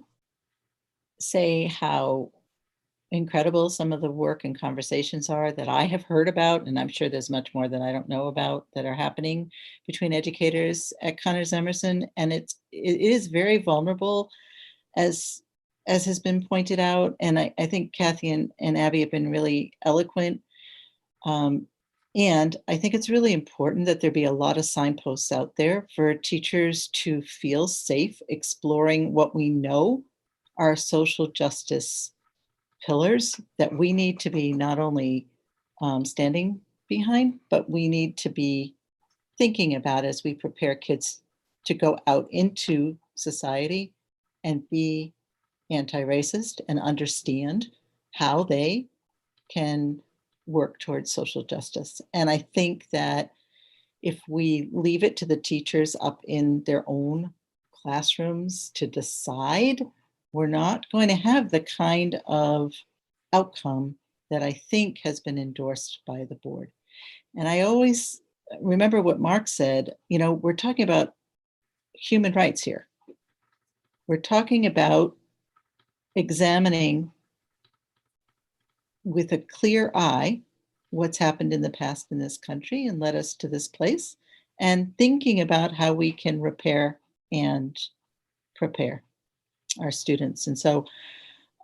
say how incredible some of the work and conversations are that I have heard about, and I'm sure there's much more that I don't know about that are happening between educators at Connors Emerson, and it is very vulnerable, as has been pointed out, and I think Kathy and Abby have been really eloquent, and I think it's really important that there be a lot of signposts out there for teachers to feel safe exploring what we know are social justice pillars that we need to be not only standing behind, but we need to be thinking about as we prepare kids to go out into society and be anti-racist and understand how they can work towards social justice. And I think that if we leave it to the teachers up in their own classrooms to decide, we're not going to have the kind of outcome that I think has been endorsed by the board. And I always remember what Mark said, we're talking about human rights here. We're talking about examining with a clear eye what's happened in the past in this country and led us to this place, and thinking about how we can repair and prepare our students. And so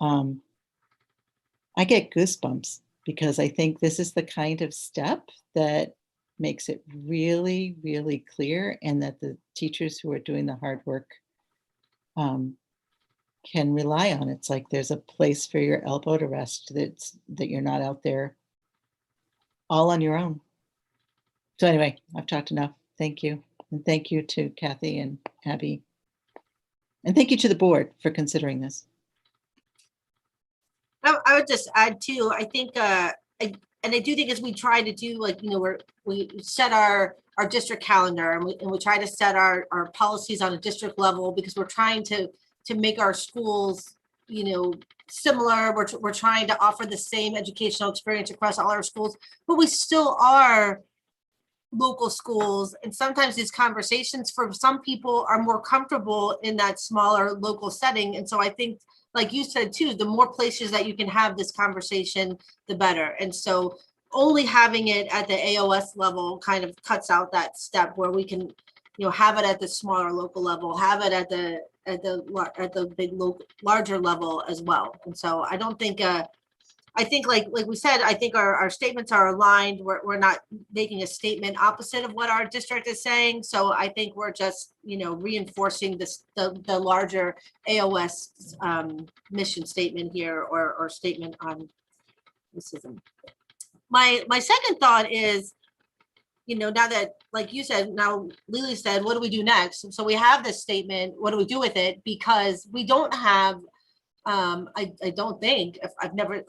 I get goosebumps because I think this is the kind of step that makes it really, really clear, and that the teachers who are doing the hard work can rely on. It's like there's a place for your elbow to rest, that you're not out there all on your own. So anyway, I've talked enough. Thank you. And thank you to Kathy and Abby. And thank you to the board for considering this. I would just add too, I think, and I do think as we try to do, we set our district calendar, and we try to set our policies on a district level, because we're trying to make our schools, similar. We're trying to offer the same educational experience across all our schools, but we still are local schools. And sometimes these conversations for some people are more comfortable in that smaller local setting. And so I think, like you said too, the more places that you can have this conversation, the better. And so only having it at the AOS level kind of cuts out that step where we can, have it at the smaller local level, have it at the big larger level as well. And so I don't think, I think like we said, I think our statements are aligned. We're not making a statement opposite of what our district is saying. So I think we're just, reinforcing the larger AOS mission statement here, or statement on racism. My second thought is, now that, like you said, now Lily said, what do we do next? And so we have this statement, what do we do with it? Because we don't have, I don't think, if I've never,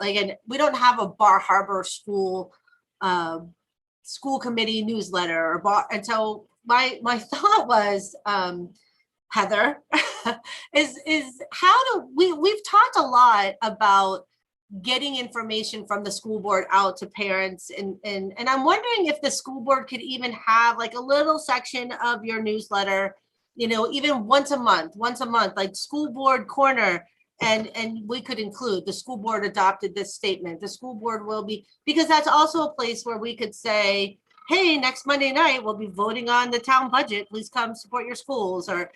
we don't have a Bar Harbor school committee newsletter, and so my thought was, Heather, is how we've talked a lot about getting information from the school board out to parents, and I'm wondering if the school board could even have like a little section of your newsletter, even once a month, like school board corner, and we could include the school board adopted this statement, the school board will be, because that's also a place where we could say, hey, next Monday night we'll be voting on the town budget, please come support your schools, or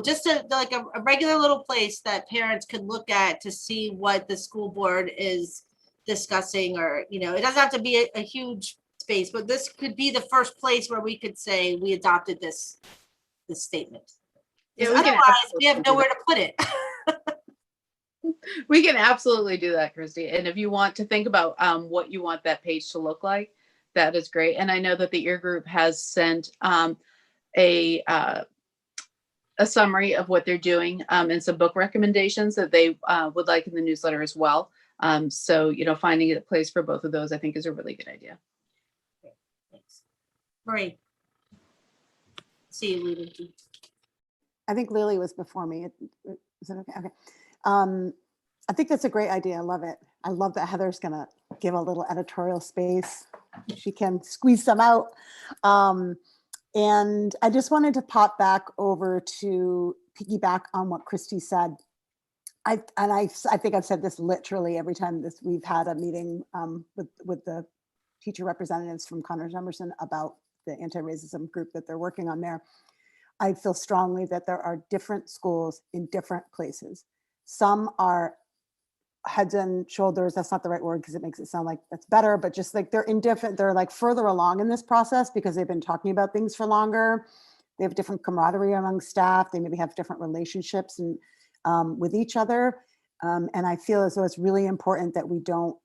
just like a regular little place that parents could look at to see what the school board is discussing, or, it doesn't have to be a huge space, but this could be the first place where we could say we adopted this statement. Yeah, Otherwise, we have nowhere to put it. We can absolutely do that, Christy. And if you want to think about what you want that page to look like, that is great. And I know that your group has sent a summary of what they're doing and some book recommendations that they would like in the newsletter as well. So, you know, finding a place for both of those, I think, is a really good idea. Thanks. Marie. See you later. I think Lily was before me. Is it okay? Okay. I think that's a great idea. I love it. I love that Heather's going to give a little editorial space. She can squeeze some out. And I just wanted to pop back over to piggyback on what Christy said. I think I've said this literally every time we've had a meeting with the teacher representatives from Connors Emerson about the anti-racism group that they're working on there. I feel strongly that there are different schools in different places. Some are heads and shoulders, that's not the right word because it makes it sound like that's better, but just like they're indifferent, they're like further along in this process because they've been talking about things for longer. They have different camaraderie among staff. They maybe have different relationships and with each other. And I feel as though it's really important that we don't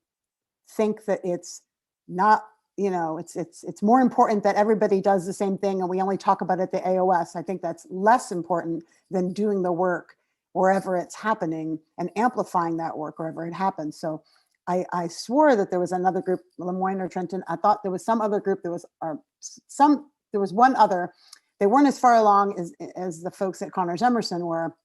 think that it's not, you know, it's more important that everybody does the same thing and we only talk about it at the AOS. I think that's less important than doing the work wherever it's happening and amplifying that work wherever it happens. So I swore that there was another group, Lemoyne or Trenton. I thought there was some other group. There was one other. They weren't as far along as the folks at Connors Emerson were.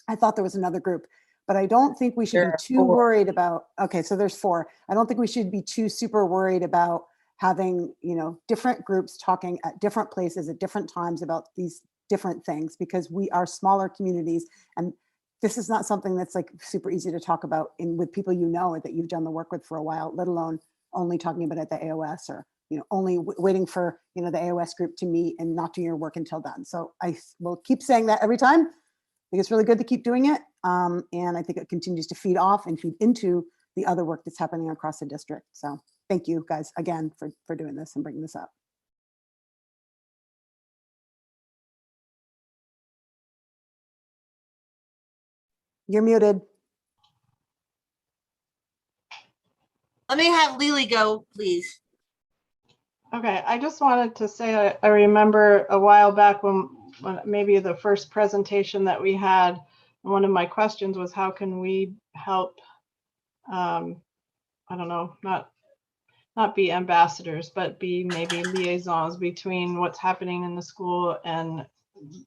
I thought there was another group, but I don't think we should be too worried about, okay, so there's 4. I don't think we should be too super worried about having, you know, different groups talking at different places at different times about these different things because we are smaller communities and this is not something that's like super easy to talk about with people you know or that you've done the work with for a while, let alone only talking about it at the AOS or, you know, only waiting for, you know, the AOS group to meet and not doing your work until then. So I will keep saying that every time. I think it's really good to keep doing it. And I think it continues to feed off and feed into the other work that's happening across the district. So thank you guys again for doing this and bringing this up. You're muted. Let me have Lily go, please. Okay, I just wanted to say, I remember a while back when maybe the first presentation that we had, one of my questions was how can we help, I don't know, not be ambassadors, but be maybe liaisons between what's happening in the school and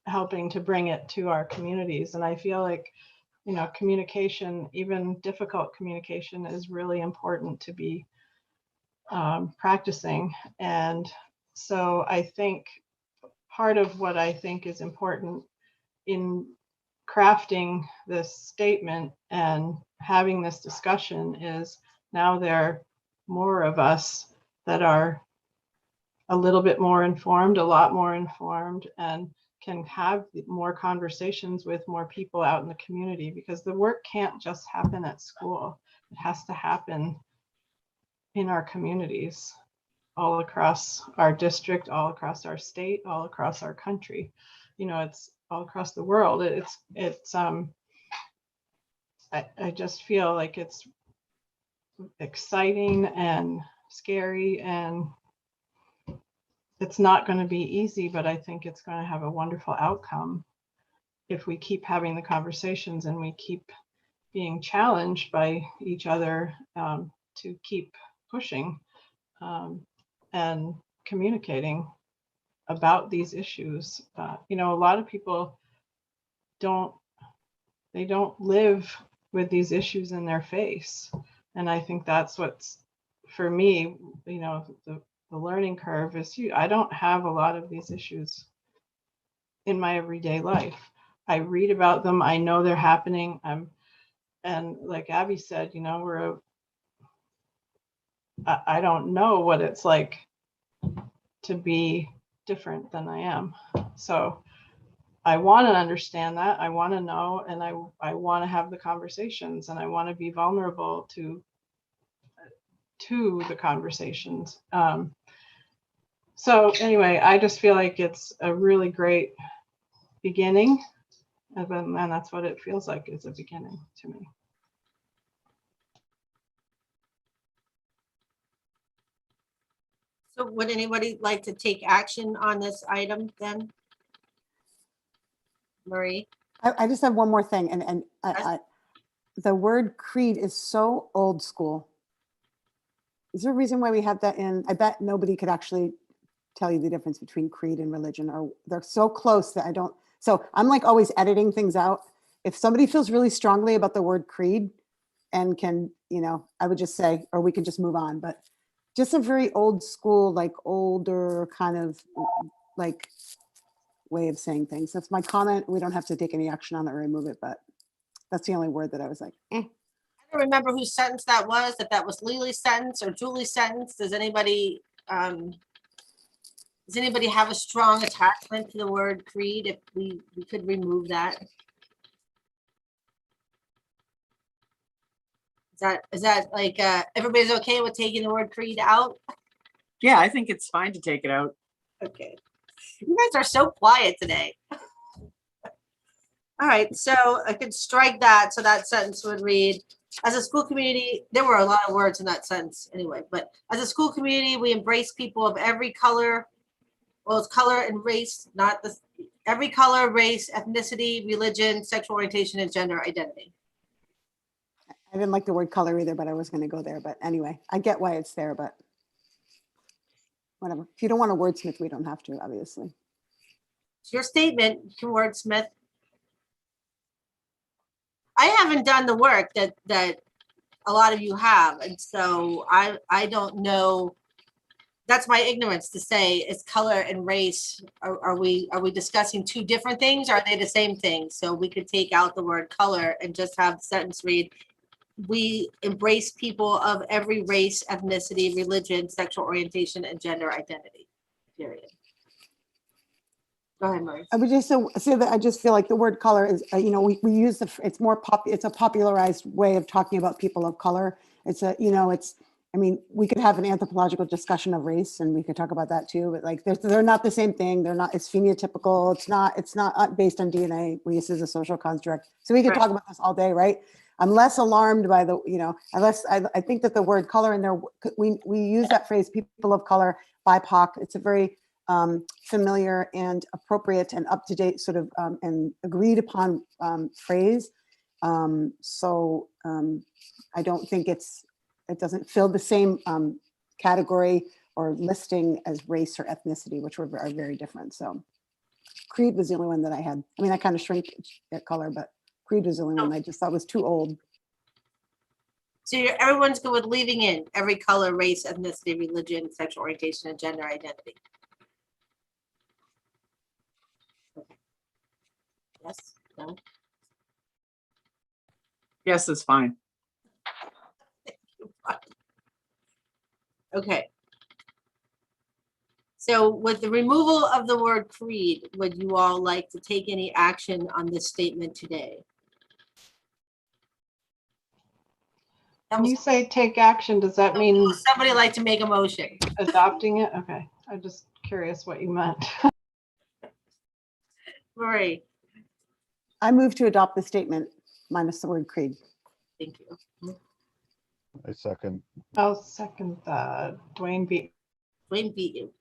helping to bring it to our communities. And I feel like, you know, communication, even difficult communication, is really important to be practicing. And so I think part of what I think is important in crafting this statement and having this discussion is now there are more of us that are a little bit more informed, a lot more informed, and can have more conversations with more people out in the community because the work can't just happen at school. It has to happen in our communities, all across our district, all across our state, all across our country. You know, it's all across the world. I just feel like it's exciting and scary, and it's not going to be easy, but I think it's going to have a wonderful outcome if we keep having the conversations and we keep being challenged by each other to keep pushing and communicating about these issues. You know, a lot of people don't live with these issues in their face. And I think that's what's, for me, you know, the learning curve is I don't have a lot of these issues in my everyday life. I read about them. I know they're happening. And like Abby said, you know, I don't know what it's like to be different than I am. So I want to understand that. I want to know, and I want to have the conversations, and I want to be vulnerable to the conversations. So anyway, I just feel like it's a really great beginning, and that's what it feels like, is a beginning to me. So would anybody like to take action on this item then? Marie? I just have one more thing, and the word creed is so old school. Is there a reason why we have that in? I bet nobody could actually tell you the difference between creed and religion, or they're so close that I don't. So I'm like always editing things out. If somebody feels really strongly about the word creed and can, I would just say, or we could just move on, but just a very old school, like older kind of like way of saying things. That's my comment. We don't have to take any action on it or remove it, but that's the only word that I was like, eh. I don't remember whose sentence that was, if that was Lily's sentence or Julie's sentence. Does anybody have a strong attachment to the word creed? If we could remove that. Is that like everybody's okay with taking the word creed out? Yeah, I think it's fine to take it out. Okay. You guys are so quiet today. All right, so I could strike that, so that sentence would read, as a school community, there were a lot of words in that sentence anyway, but as a school community, we embrace people of every color, well, it's color and race, not the, every color, race, ethnicity, religion, sexual orientation, and gender identity. I didn't like the word color either, but I was going to go there. But anyway, I get why it's there, but whatever. If you don't want a wordsmith, we don't have to, obviously. It's your statement, you can wordsmith. I haven't done the work that a lot of you have, and so I don't know. That's my ignorance to say, is color and race, are we discussing two different things, or are they the same thing? So we could take out the word color and just have the sentence read, we embrace people of every race, ethnicity, religion, sexual orientation, and gender identity, period. Go ahead, Marie. I would just say that I just feel like the word color is, we use it's more it's a popularized way of talking about people of color. It's we could have an anthropological discussion of race, and we could talk about that too, but like they're not the same thing. They're not, it's phenotypical. It's not based on DNA. Race is a social construct. So we could talk about this all day, right? I'm less alarmed by the, unless I think that the word color in there, we use that phrase, people of color, BIPOC. It's a very familiar and appropriate and up-to-date sort of and agreed upon phrase. So I don't think it doesn't fill the same category or listing as race or ethnicity, which are very different. So creed was the only one that I had. I mean, I kind of shrink at color, but creed was the only one I just thought was too old. So everyone's good with leaving in every color, race, ethnicity, religion, sexual orientation, and gender identity. Okay. Yes, no. Yes, it's fine. Okay. So with the removal of the word creed, would you all like to take any action on this statement today? When you say take action, does that mean Somebody like to make a motion? adopting it? Okay, I'm just curious what you meant. Marie, I move to adopt the statement minus the word creed. thank you. I second. I'll second that. Dwayne beat. Wayne beat you.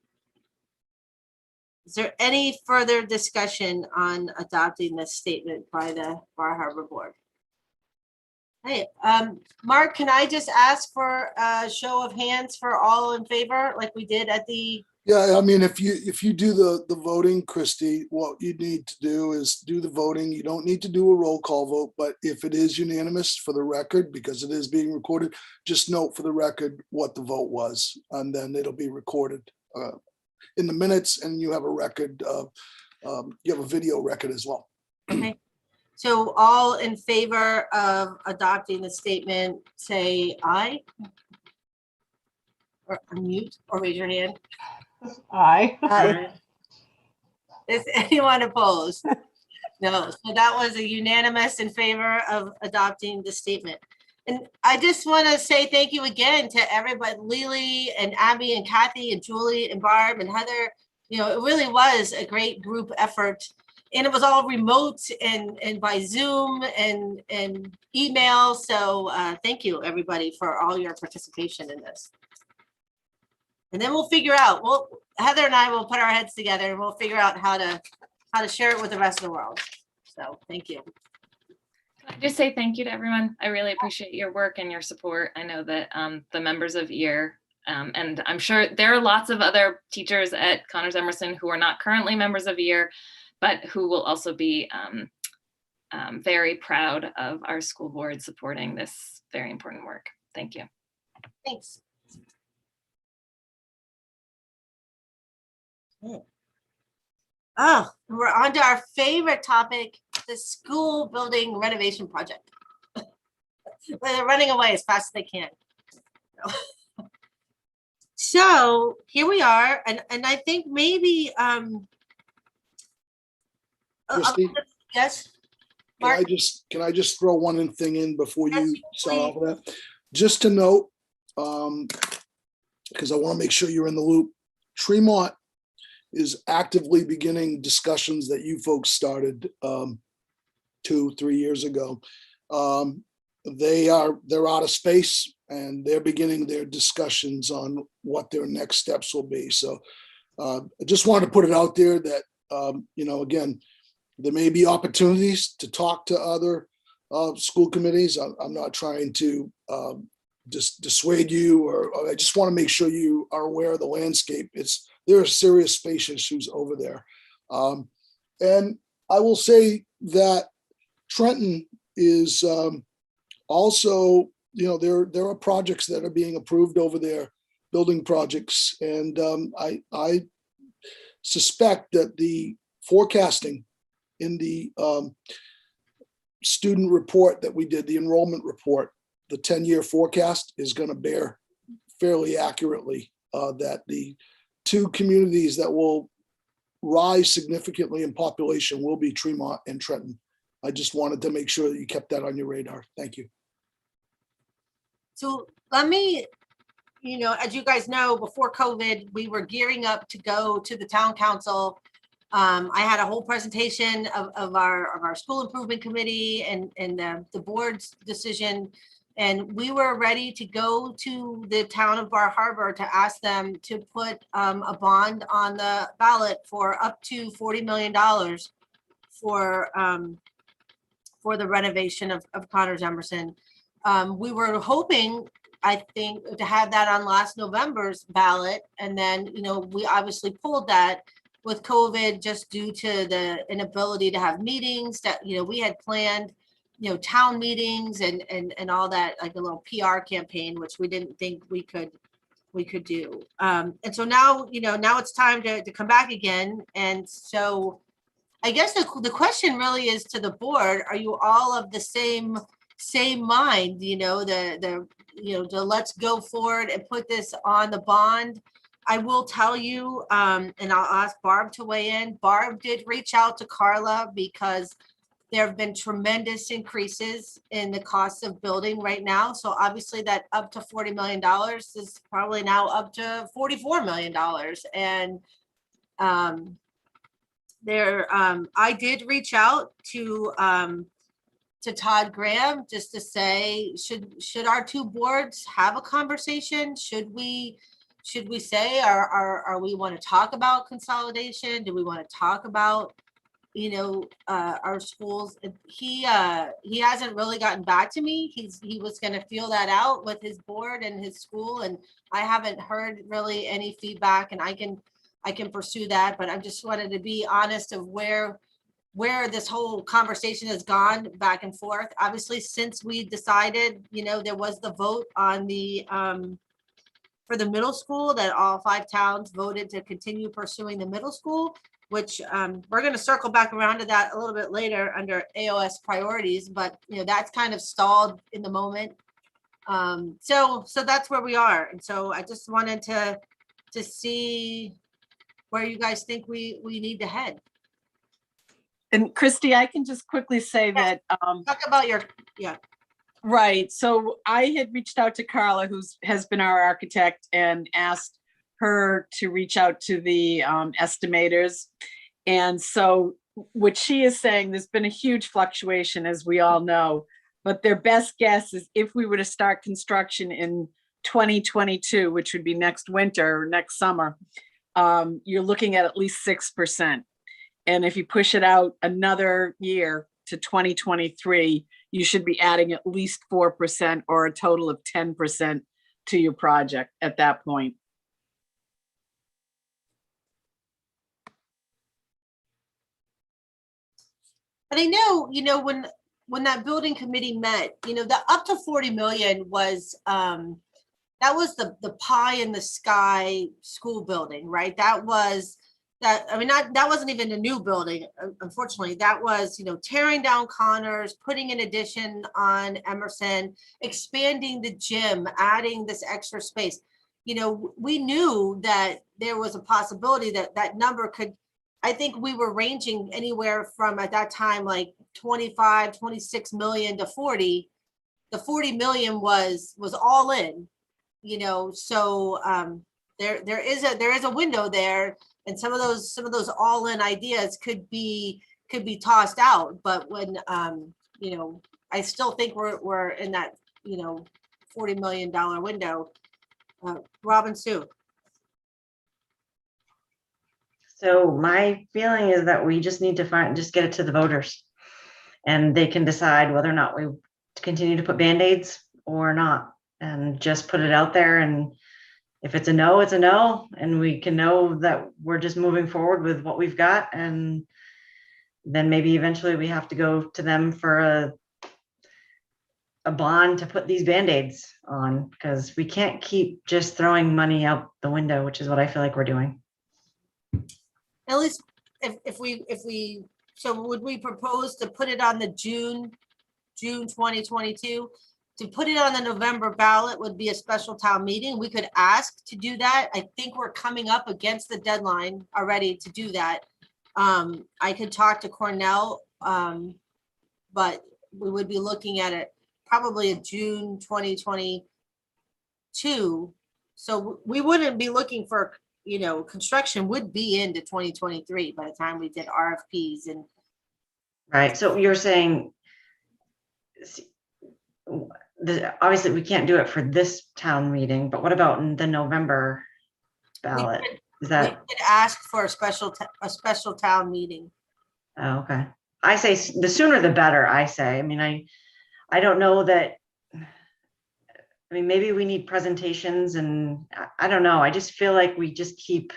Is there any further discussion on adopting this statement by the Bar Harbor Board? Hey, Mark, can I just ask for a show of hands for all in favor, like we did at the? Yeah, I mean, if you do the voting, Christy, what you need to do is do the voting. You don't need to do a roll call vote, but if it is unanimous, for the record, because it is being recorded, just note for the record what the vote was, and then it'll be recorded in the minutes, and you have a record of, you have a video record as well. Okay. So all in favor of adopting the statement, say aye. Or unmute or raise your hand. Aye. Is anyone opposed? No. So that was a unanimous in favor of adopting the statement. And I just want to say thank you again to everybody, Lily and Abby and Kathy and Julie and Barb and Heather. You know, it really was a great group effort. And it was all remote and by Zoom and email. So thank you, everybody, for all your participation in this. And then we'll figure out, Heather and I will put our heads together and we'll figure out how to share it with the rest of the world. So thank you. Can I just say thank you to everyone? I really appreciate your work and your support. I know that the members of EAR, and I'm sure there are lots of other teachers at Connors Emerson who are not currently members of EAR, but who will also be very proud of our school board supporting this very important work. Thank you. Thanks. Oh, we're on to our favorite topic, the school building renovation project. They're running away as fast as they can. So here we are, and I think maybe Christie, yes, can Mark. I just throw one thing in before Yes, you start off with that? Just to note, because I want to make sure you're in the loop, Tremont is actively beginning discussions that you folks started 2-3 years ago. They're out of space and they're beginning their discussions on what their next steps will be. So I just wanted to put it out there that, again, there may be opportunities to talk to other school committees. I'm not trying to just dissuade you, or I just want to make sure you are aware of the landscape. There are serious space issues over there. And I will say that Trenton is also, there are projects that are being approved over there, building projects. And I suspect that the forecasting in the student report that we did, the enrollment report, the 10-year forecast is going to bear fairly accurately that the two communities that will rise significantly in population will be Tremont and Trenton. I just wanted to make sure that you kept that on your radar. Thank you. So let me, as you guys know, before COVID, we were gearing up to go to the town council. I had a whole presentation of our school improvement committee and the board's decision. And we were ready to go to the town of Bar Harbor to ask them to put a bond on the ballot for up to $40 million for the renovation of Connors Emerson. We were hoping, I think, to have that on last November's ballot. And then, we obviously pulled that with COVID just due to the inability to have meetings that, we had planned, town meetings and all that, like a little PR campaign, which we didn't think we could do. And so now, now it's time to come back again. And so I guess the question really is to the board, are you all of the same mind, the let's go forward and put this on the bond? I will tell you, and I'll ask Barb to weigh in. Barb did reach out to Carla because there have been tremendous increases in the cost of building right now. So obviously that up to $40 million is probably now up to $44 million. And I did reach out to Todd Graham just to say, should our two boards have a conversation? Should we say, are we want to talk about consolidation? Do we want to talk about, our schools? He hasn't really gotten back to me. He was going to feel that out with his board and his school, and I haven't heard really any feedback, and I can pursue that, but I just wanted to be honest of where this whole conversation has gone back and forth. Obviously, since we decided, there was the vote on the for the middle school, that all 5 towns voted to continue pursuing the middle school, which we're going to circle back around to that a little bit later under AOS priorities, but that's kind of stalled in the moment. So that's where we are. And so I just wanted to see where you guys think we need to head. And Christy, I can just quickly say that. Talk about Right. So I had reached out to Carla, has been our architect, and asked her to reach out to the estimators. And so what she is saying, there's been a huge fluctuation, as we all know, but their best guess is if we were to start construction in 2022, which would be next winter or next summer, you're looking at least 6%. And if you push it out another year to 2023, you should be adding at least 4% or a total of 10% to your project at that point. And I know, when that building committee met, the up to 40 million was, that was the pie in the sky school building, right? That was that wasn't even a new building. Unfortunately, that was, tearing down Connors, putting an addition on Emerson, expanding the gym, adding this extra space. We knew that there was a possibility that that number could, I think we were ranging anywhere from at that time, like 25, 26 million to 40. The 40 million was all in, so there is a window there, and some of those all in ideas could be tossed out. But when I still think we're in that $40 million window. Robin Sue. So my feeling is that we just need to just get it to the voters, and they can decide whether or not we continue to put Band-Aids or not, and just put it out there. And if it's a no, it's a no, and we can know that we're just moving forward with what we've got. And then maybe eventually we have to go to them for a bond to put these Band-Aids on, because we can't keep just throwing money out the window, which is what I feel like we're doing. At least if we, so would we propose to put it on the June 2022? To put it on the November ballot would be a special town meeting. We could ask to do that. I think we're coming up against the deadline already to do that. I could talk to Cornell, but we would be looking at it probably in June 2022. So we wouldn't be looking for, construction would be into 2023 by the time we did RFPs and. Right. So you're saying, obviously we can't do it for this town meeting, but what about in the November ballot? Is that? We could ask for a special town meeting. Oh, okay. I say the sooner the better, I say. I mean, I don't know that. I mean, maybe we need presentations, and I don't know. I just feel like we just keep.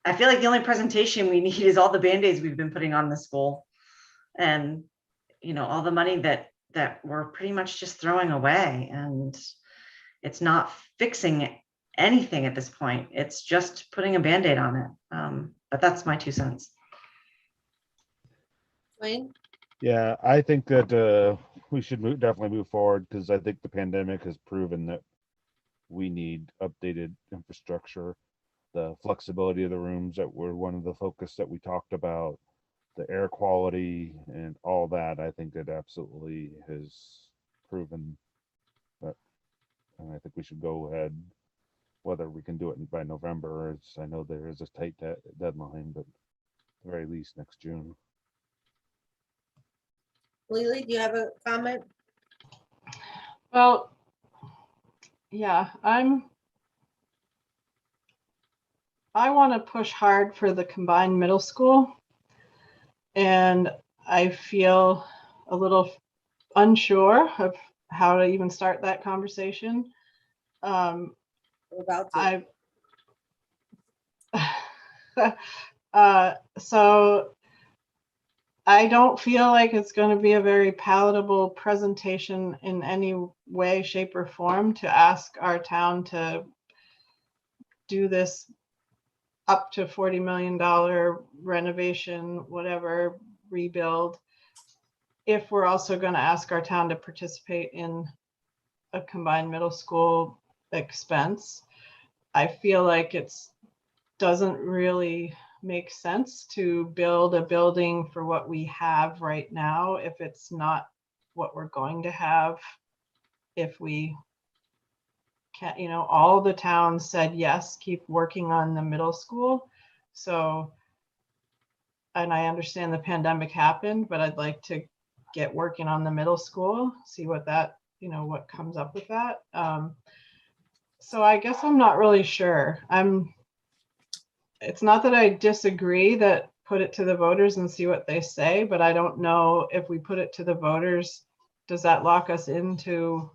I feel like the only presentation we need is all the Band-Aids we've been putting on the school, and all the money that we're pretty much just throwing away, and it's not fixing anything at this point. It's just putting a Band-Aid on it. But that's my 2 cents. Wayne? Yeah, I think that we should definitely move forward, because I think the pandemic has proven that we need updated infrastructure. The flexibility of the rooms that were one of the focus that we talked about, the air quality and all that. I think it absolutely has proven that, and I think we should go ahead, whether we can do it by November. I know there is a tight deadline, but at the very least next June. Lily, do you have a comment? Well, yeah, I want to push hard for the combined middle school, and I feel a little unsure of how to even start that conversation. We're about to. So I don't feel like it's going to be a very palatable presentation in any way, shape, or form to ask our town to do this up to $40 million renovation, whatever, rebuild, if we're also going to ask our town to participate in a combined middle school expense. I feel like it doesn't really make sense to build a building for what we have right now if it's not what we're going to have. If we can't, all the towns said yes, keep working on the middle school. So, and I understand the pandemic happened, but I'd like to get working on the middle school, see what that, what comes up with that. So I guess I'm not really sure. it's not that I disagree that put it to the voters and see what they say, but I don't know if we put it to the voters, does that lock us into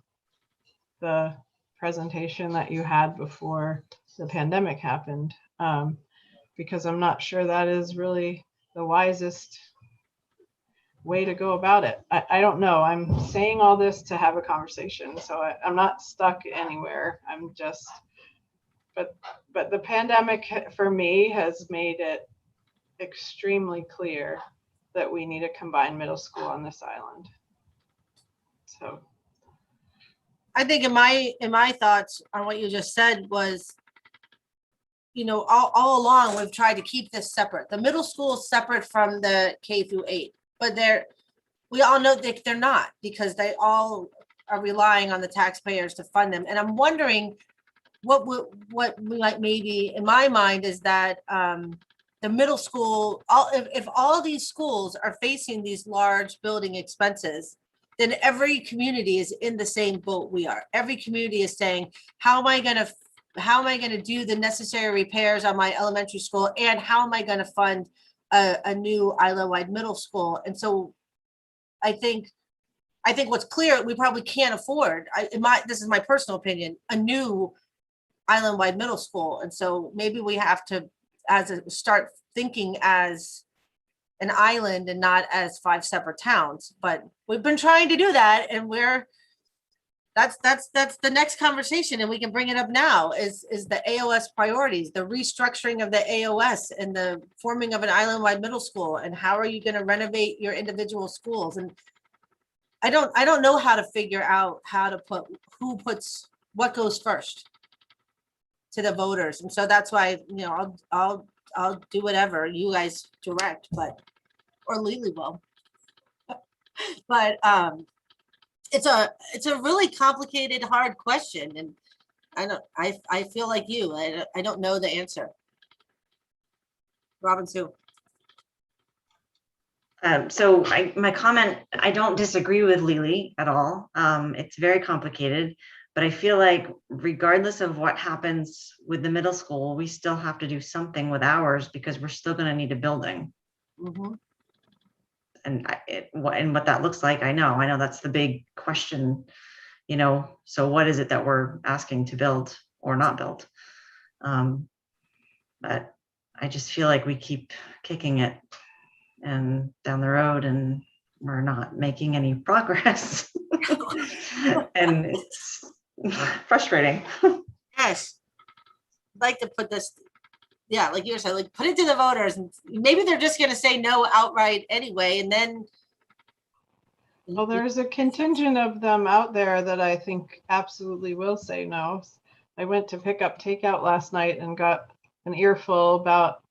the presentation that you had before the pandemic happened? Because I'm not sure that is really the wisest way to go about it. I don't know. I'm saying all this to have a conversation, so I'm not stuck anywhere. I'm just, but the pandemic for me has made it extremely clear that we need a combined middle school on this island. So I think in my thoughts on what you just said was, all along we've tried to keep this separate. The middle school is separate from the K-8, but we all know that they're not, because they all are relying on the taxpayers to fund them. And I'm wondering what we like, maybe in my mind is that the middle school, if all these schools are facing these large building expenses, then every community is in the same boat we are. Every community is saying, how am I going to do the necessary repairs on my elementary school? And how am I going to fund a new island-wide middle school? And so I think what's clear, we probably can't afford, this is my personal opinion, a new island-wide middle school. And so maybe we have to start thinking as an island and not as 5 separate towns. But we've been trying to do that, and that's the next conversation, and we can bring it up now, is the AOS priorities, the restructuring of the AOS and the forming of an island-wide middle school, and how are you going to renovate your individual schools? And I don't know how to figure out how to who puts what goes first to the voters. And so that's why, I'll do whatever you guys direct, or Lily will. But it's a really complicated, hard question. And I feel like you, I don't know the answer. Robin Sue. So my comment, I don't disagree with Lily at all. It's very complicated, but I feel like regardless of what happens with the middle school, we still have to do something with ours, because we're still going to need a building. Mm-hmm. And what that looks like, I know that's the big question, so what is it that we're asking to build or not build? But I just feel like we keep kicking it and down the road, and we're not making any progress. And it's frustrating. Yes. I'd like to put this, yeah, like you were saying, like put it to the voters, and maybe they're just going to say no outright anyway. And then. well, there's a contingent of them out there that I think absolutely will say no. I went to pick up takeout last night and got an earful about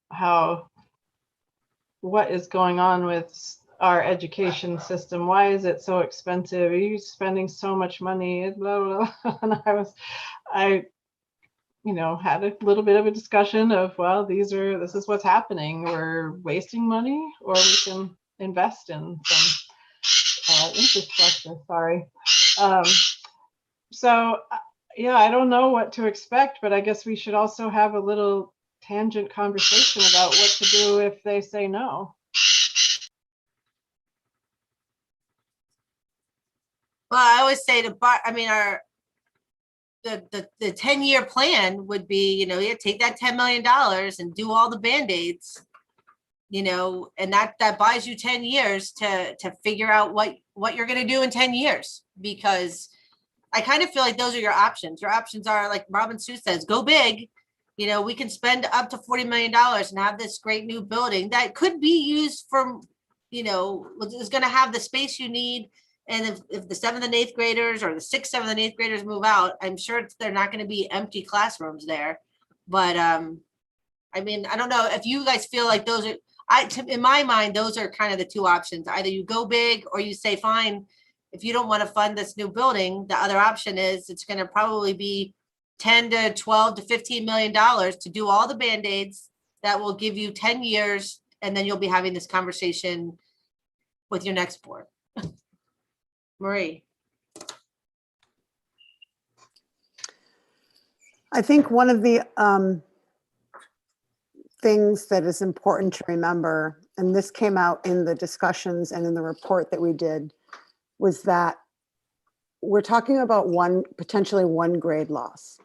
what is going on with our education system. Why is it so expensive? Are you spending so much money? Blah, blah, blah. And I had a little bit of a discussion of, well, this is what's happening. We're wasting money, or we can invest in some infrastructure. Sorry. So yeah, I don't know what to expect, but I guess we should also have a little tangent conversation about what to do if they say no. Well, I always say the 10-year plan would be, take that $10 million and do all the Band-Aids, and that buys you 10 years to figure out what you're going to do in 10 years, because I kind of feel like those are your options. Your options are, like Robin Sue says, go big. We can spend up to $40 million and have this great new building that could be used for, is going to have the space you need. And if the 7th and 8th graders, or the 6th, 7th and 8th graders move out, I'm sure they're not going to be empty classrooms there. But I don't know if you guys feel like those are, in my mind, those are kind of the two options. Either you go big, or you say, fine, if you don't want to fund this new building, the other option is it's going to probably be 10 to 12 to $15 million to do all the Band-Aids that will give you 10 years. And then you'll be having this conversation with your next board. Marie. I think one of the things that is important to remember, and this came out in the discussions and in the report that we did, was that we're talking about potentially one grade loss.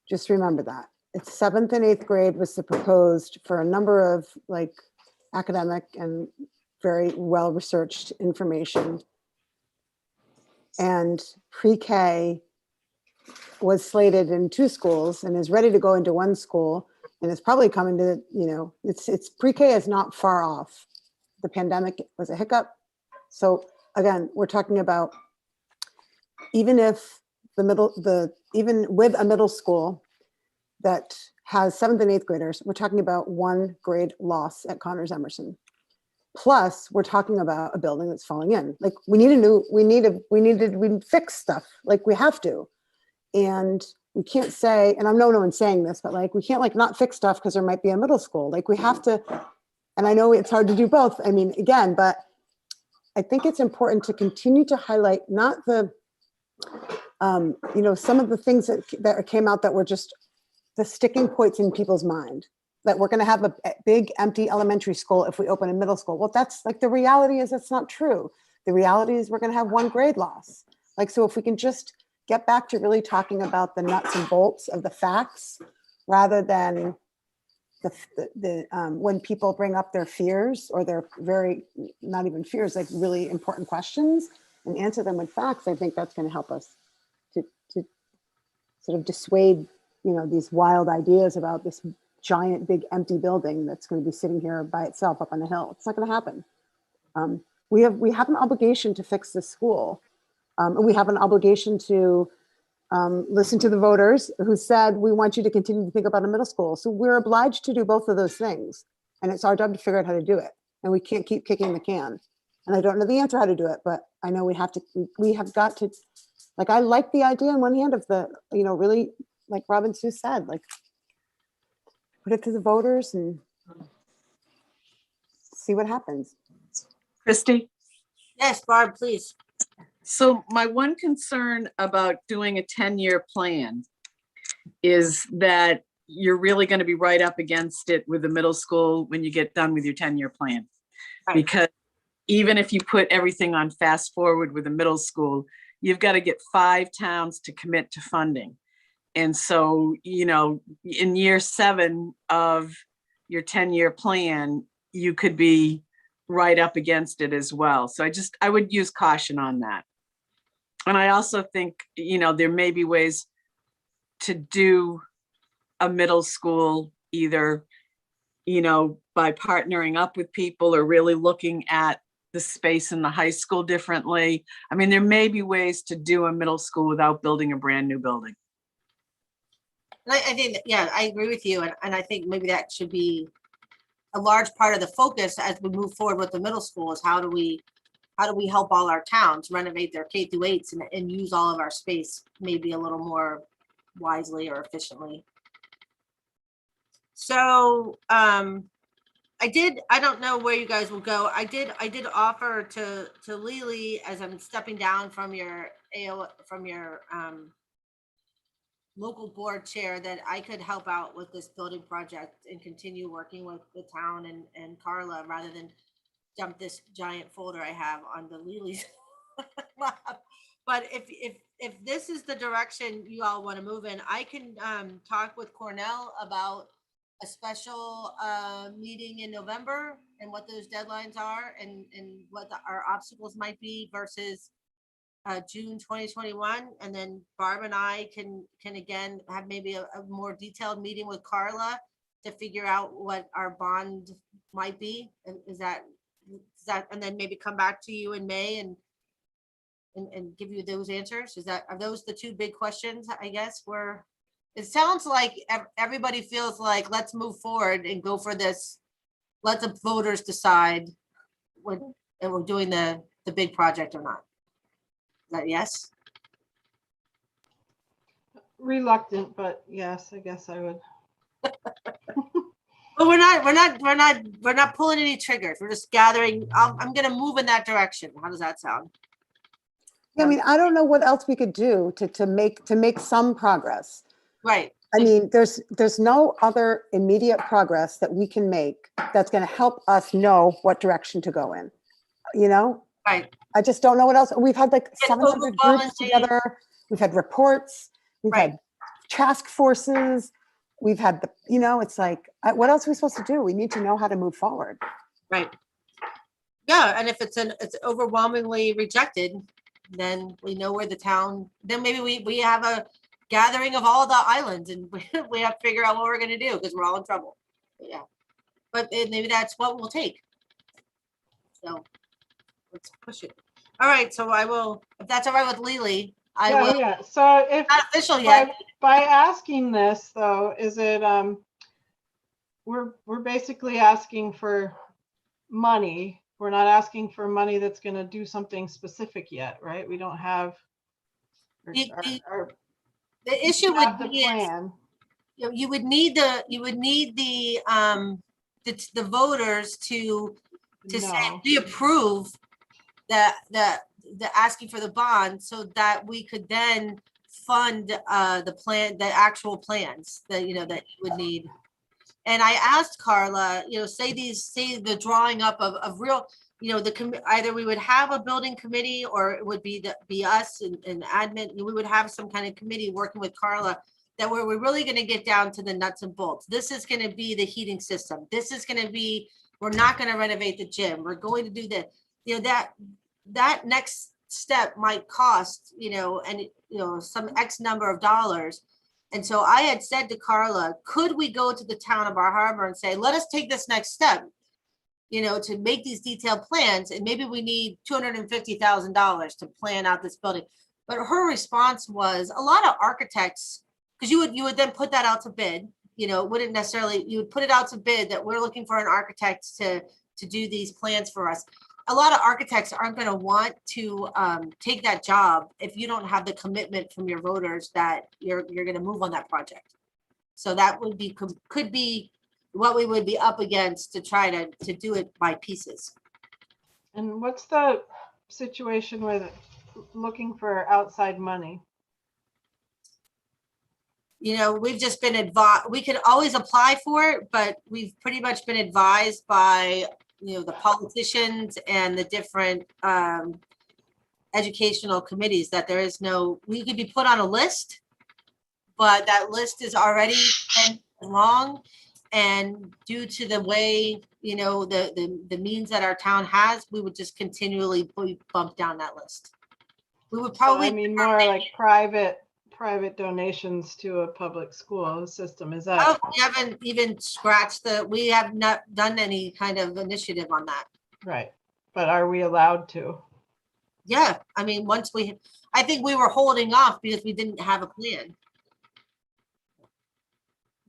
Just remember that. It's 7th and 8th grade was the proposed for a number of like academic and very well-researched information. And pre-K was slated in 2 schools and is ready to go into 1 school. And it's probably coming to, it's pre-K is not far off. The pandemic was a hiccup. So again, we're talking about even with a middle school that has 7th and 8th graders, we're talking about 1 grade loss at Connors Emerson. Plus, we're talking about a building that's falling in. Like we fix stuff. Like we have to. And we can't say, and I know no one's saying this, but like we can't like not fix stuff because there might be a middle school. Like we have to, and I know it's hard to do both. I mean, again, but I think it's important to continue to highlight not the, some of the things that came out that were just the sticking points in people's mind, that we're going to have a big empty elementary school if we open a middle school. Well, that's like, the reality is that's not true. The reality is we're going to have 1 grade loss. Like, so if we can just get back to really talking about the nuts and bolts of the facts, rather than when people bring up their fears or their not even fears, like really important questions, and answer them with facts, I think that's going to help us to sort of dissuade, these wild ideas about this giant, big, empty building that's going to be sitting here by itself up on the hill. It's not going to happen. We have an obligation to fix this school. And we have an obligation to listen to the voters who said, we want you to continue to think about a middle school. So we're obliged to do both of those things. And it's our job to figure out how to do it. And we can't keep kicking the can. And I don't know the answer how to do it, but I know we have got to, like, I like the idea on one hand of the, really, like Robin Sue said, like, put it to the voters and see what happens. Christy? Yes, Barb, please. So my one concern about doing a 10-year plan is that you're really going to be right up against it with the middle school when you get done with your 10-year plan. Right. Because even if you put everything on fast forward with the middle school, you've got to get 5 towns to commit to funding. And so, in year 7 of your 10-year plan, you could be right up against it as well. So I would use caution on that. And I also think, there may be ways to do a middle school either, by partnering up with people or really looking at the space in the high school differently. I mean, there may be ways to do a middle school without building a brand new building. And I think, I agree with you. And I think maybe that should be a large part of the focus as we move forward with the middle school, is how do we help all our towns renovate their K-8s and use all of our space maybe a little more wisely or efficiently. So I don't know where you guys will go. I did offer to Lily, as I'm stepping down from your local board chair, that I could help out with this building project and continue working with the town and Carla, rather than dump this giant folder I have on the Lily's lap. But if this is the direction you all want to move in, I can talk with Cornell about a special meeting in November and what those deadlines are and what our obstacles might be versus June 2021. And then Barb and I can again have maybe a more detailed meeting with Carla to figure out what our bond might be. Is that, and then maybe come back to you in May and give you those answers? Are those the 2 big questions, I guess? It sounds like everybody feels like, let's move forward and go for this. Let the voters decide when we're doing the big project or not. Is that yes? Reluctant, but yes, I guess I would. But we're not pulling any triggers. We're just gathering. I'm going to move in that direction. How does that sound? Yeah, I mean, I don't know what else we could do to make some progress. Right. I mean, there's no other immediate progress that we can make that's going to help us know what direction to go in. You know, Right, I just don't know what else. We've had like It's 700 groups overwhelmingly- together. We've had reports. We've Right. had task forces. We've had the, you know, it's like, what else are we supposed to do? We need to know how to move forward. right. Yeah, and if it's overwhelmingly rejected, then we know where the town, then maybe we have a gathering of all the islands and we have to figure out what we're gonna do because we're all in trouble. Yeah, but maybe that's what we'll take. So let's push it. All right, so I will, if that's all right with Lily, I Yeah, will, yeah. So if, not official yet. by asking this though, is it, we're basically asking for money. We're not asking for money that's gonna do something specific yet, right? We don't have. The- the- our- The issue have would the be is, plan. you would need the voters to say, No. we approve the asking for the bond so that we could then fund the plan, the actual plans that, you know, that you would need. And I asked Carla, you know, say the drawing up of real, you know, either we would have a building committee or it would be us and admin, we would have some kind of committee working with Carla that where we're really going to get down to the nuts and bolts. This is going to be the heating system. This is going to be, we're not going to renovate the gym. We're going to do that. You know, that next step might cost, you know, and, you know, some X number of dollars. And so I had said to Carla, could we go to the town of Bar Harbor and say, let us take this next step, you know, to make these detailed plans, and maybe we need $250,000 to plan out this building. But her response was a lot of architects, because you would then put that out to bid, you know, it wouldn't necessarily, you would put it out to bid that we're looking for an architect to do these plans for us. A lot of architects aren't going to want to take that job if you don't have the commitment from your voters that you're going to move on that project. So that would be, could be what we would be up against to try to do it by pieces. And what's the situation with looking for outside money? You know, we've just been advised, we could always apply for it, but we've pretty much been advised by, you know, the politicians and the different educational committees that there is no, we could be put on a list, but that list is already long. And due to the way, you know, the means that our town has, we would just continually be bumped down that list. We would probably. So, I mean, more like private donations to a public school system. Is that? Oh, we haven't even scratched we have not done any kind of initiative on that. Right. But are we allowed to? Yeah, I mean, I think we were holding off because we didn't have a plan.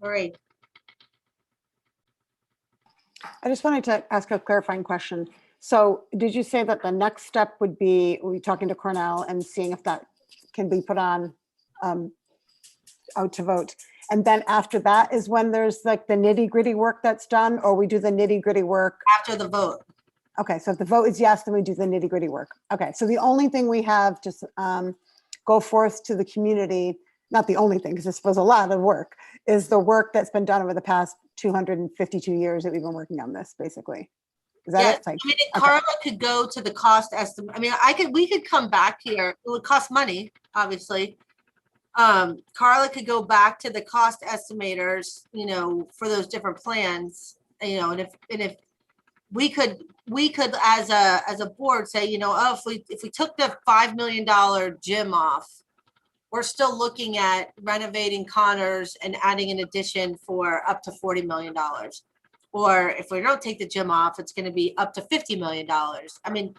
All right. I just wanted to ask a clarifying question. So did you say that the next step would be, we talking to Cornell and seeing if that can be put on out to vote? And then after that is when there's like the nitty gritty work that's done, or we do the nitty gritty work? After the vote. Okay, so if the vote is yes, then we do the nitty gritty work. Okay, so the only thing we have to go forth to the community, not the only thing, because this was a lot of work, is the work that's been done over the past 252 years that we've been working on this, basically. Is that Yeah, it? Like, I mean, okay. Carla could go to the cost estimate. I mean, we could come back here. It would cost money, obviously. Carla could go back to the cost estimators, you know, for those different plans, you know, and if we could as a board say, you know, oh, if we took the $5 million gym off, we're still looking at renovating Connors and adding an addition for up to $40 million. Or if we don't take the gym off, it's going to be up to $50 million. I mean,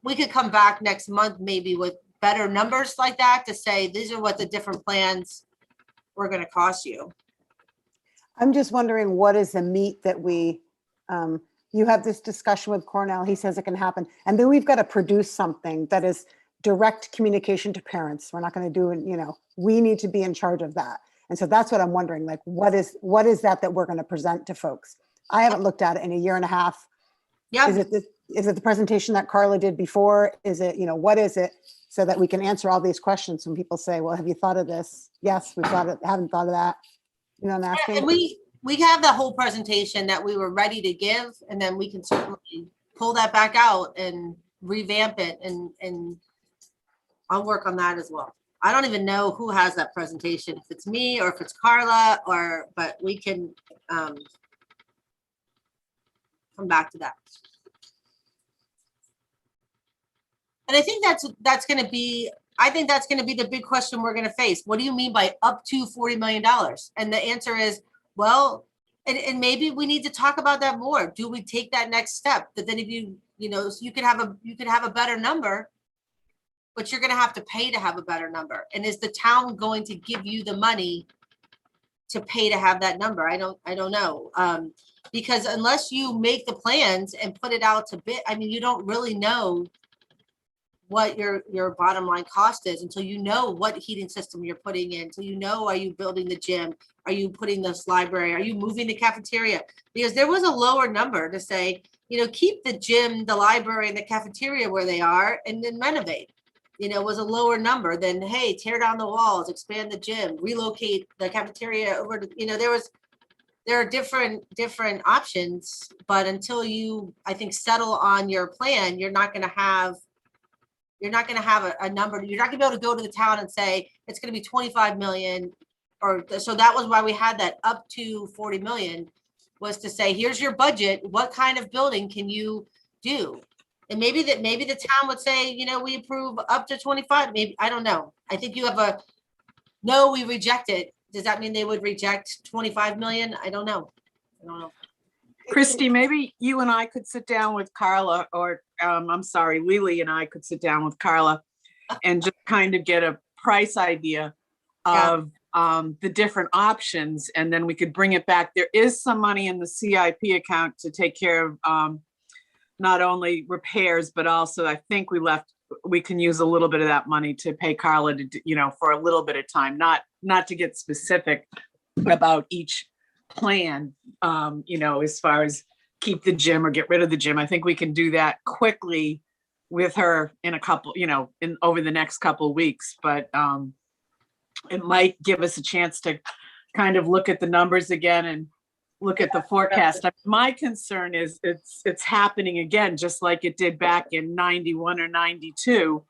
we could come back next month maybe with better numbers like that to say, these are what the different plans were going to cost you. I'm just wondering, what is the meat that we, you have this discussion with Cornell, he says it can happen. And then we've got to produce something that is direct communication to parents. We're not going to do it, you know, we need to be in charge of that. And so that's what I'm wondering, like, what is that we're going to present to folks? I haven't looked at it in a year and a half. Yeah. Is it the presentation that Carla did before? Is it, you know, what is it? So that we can answer all these questions when people say, well, have you thought of this? Yes, we've thought it, haven't thought of that. You know what I'm And asking? we have the whole presentation that we were ready to give, and then we can certainly pull that back out and revamp it, and I'll work on that as well. I don't even know who has that presentation, if it's me or if it's Carla, but we can come back to that. And I think that's going to be, I think that's going to be the big question we're going to face. What do you mean by up to $40 million? And the answer is, well, and maybe we need to talk about that more. Do we take that next step? That then if you could have a better number, but you're going to have to pay to have a better number. And is the town going to give you the money to pay to have that number? I don't know. Because unless you make the plans and put it out to bid, I mean, you don't really know what your bottom line cost is until you know what heating system you're putting in, until you know, are you building the gym? Are you putting this library? Are you moving the cafeteria? Because there was a lower number to say, keep the gym, the library, and the cafeteria where they are, and then renovate. Was a lower number than, hey, tear down the walls, expand the gym, relocate the cafeteria over to, there are different options, but until you, I think, settle on your plan, you're not going to have a number. You're not going to be able to go to the town and say, it's going to be 25 million. So that was why we had that up to 40 million, was to say, here's your budget. What kind of building can you do? And maybe the town would say, we approve up to 25, maybe, I don't know. I think you have no, we reject it. Does that mean they would reject 25 million? I don't know. Christy, maybe you and I could sit down with Carla, or I'm sorry, Lily and I could sit down with Carla and just kind of get a price idea of the different options, and then we could bring it back. There is some money in the CIP account to take care of not only repairs, but also I think we can use a little bit of that money to pay Carla to, for a little bit of time, not to get specific about each plan, as far as keep the gym or get rid of the gym. I think we can do that quickly with her in a couple, over the next couple of weeks, but it might give us a chance to kind of look at the numbers again and look at the forecast. My concern is it's happening again, just like it did back in 91 or 92,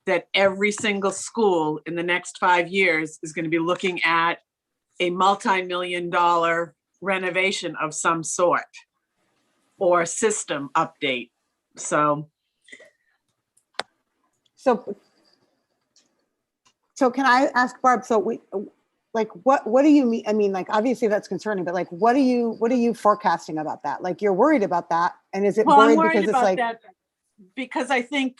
that every single school in the next 5 years is going to be looking at a multi-million-dollar renovation of some sort or system update. So can I ask Barb, what do you mean? I mean, obviously that's concerning, but what are you forecasting about that? You're worried about that. And is it I'm worried worried because about it's that because I think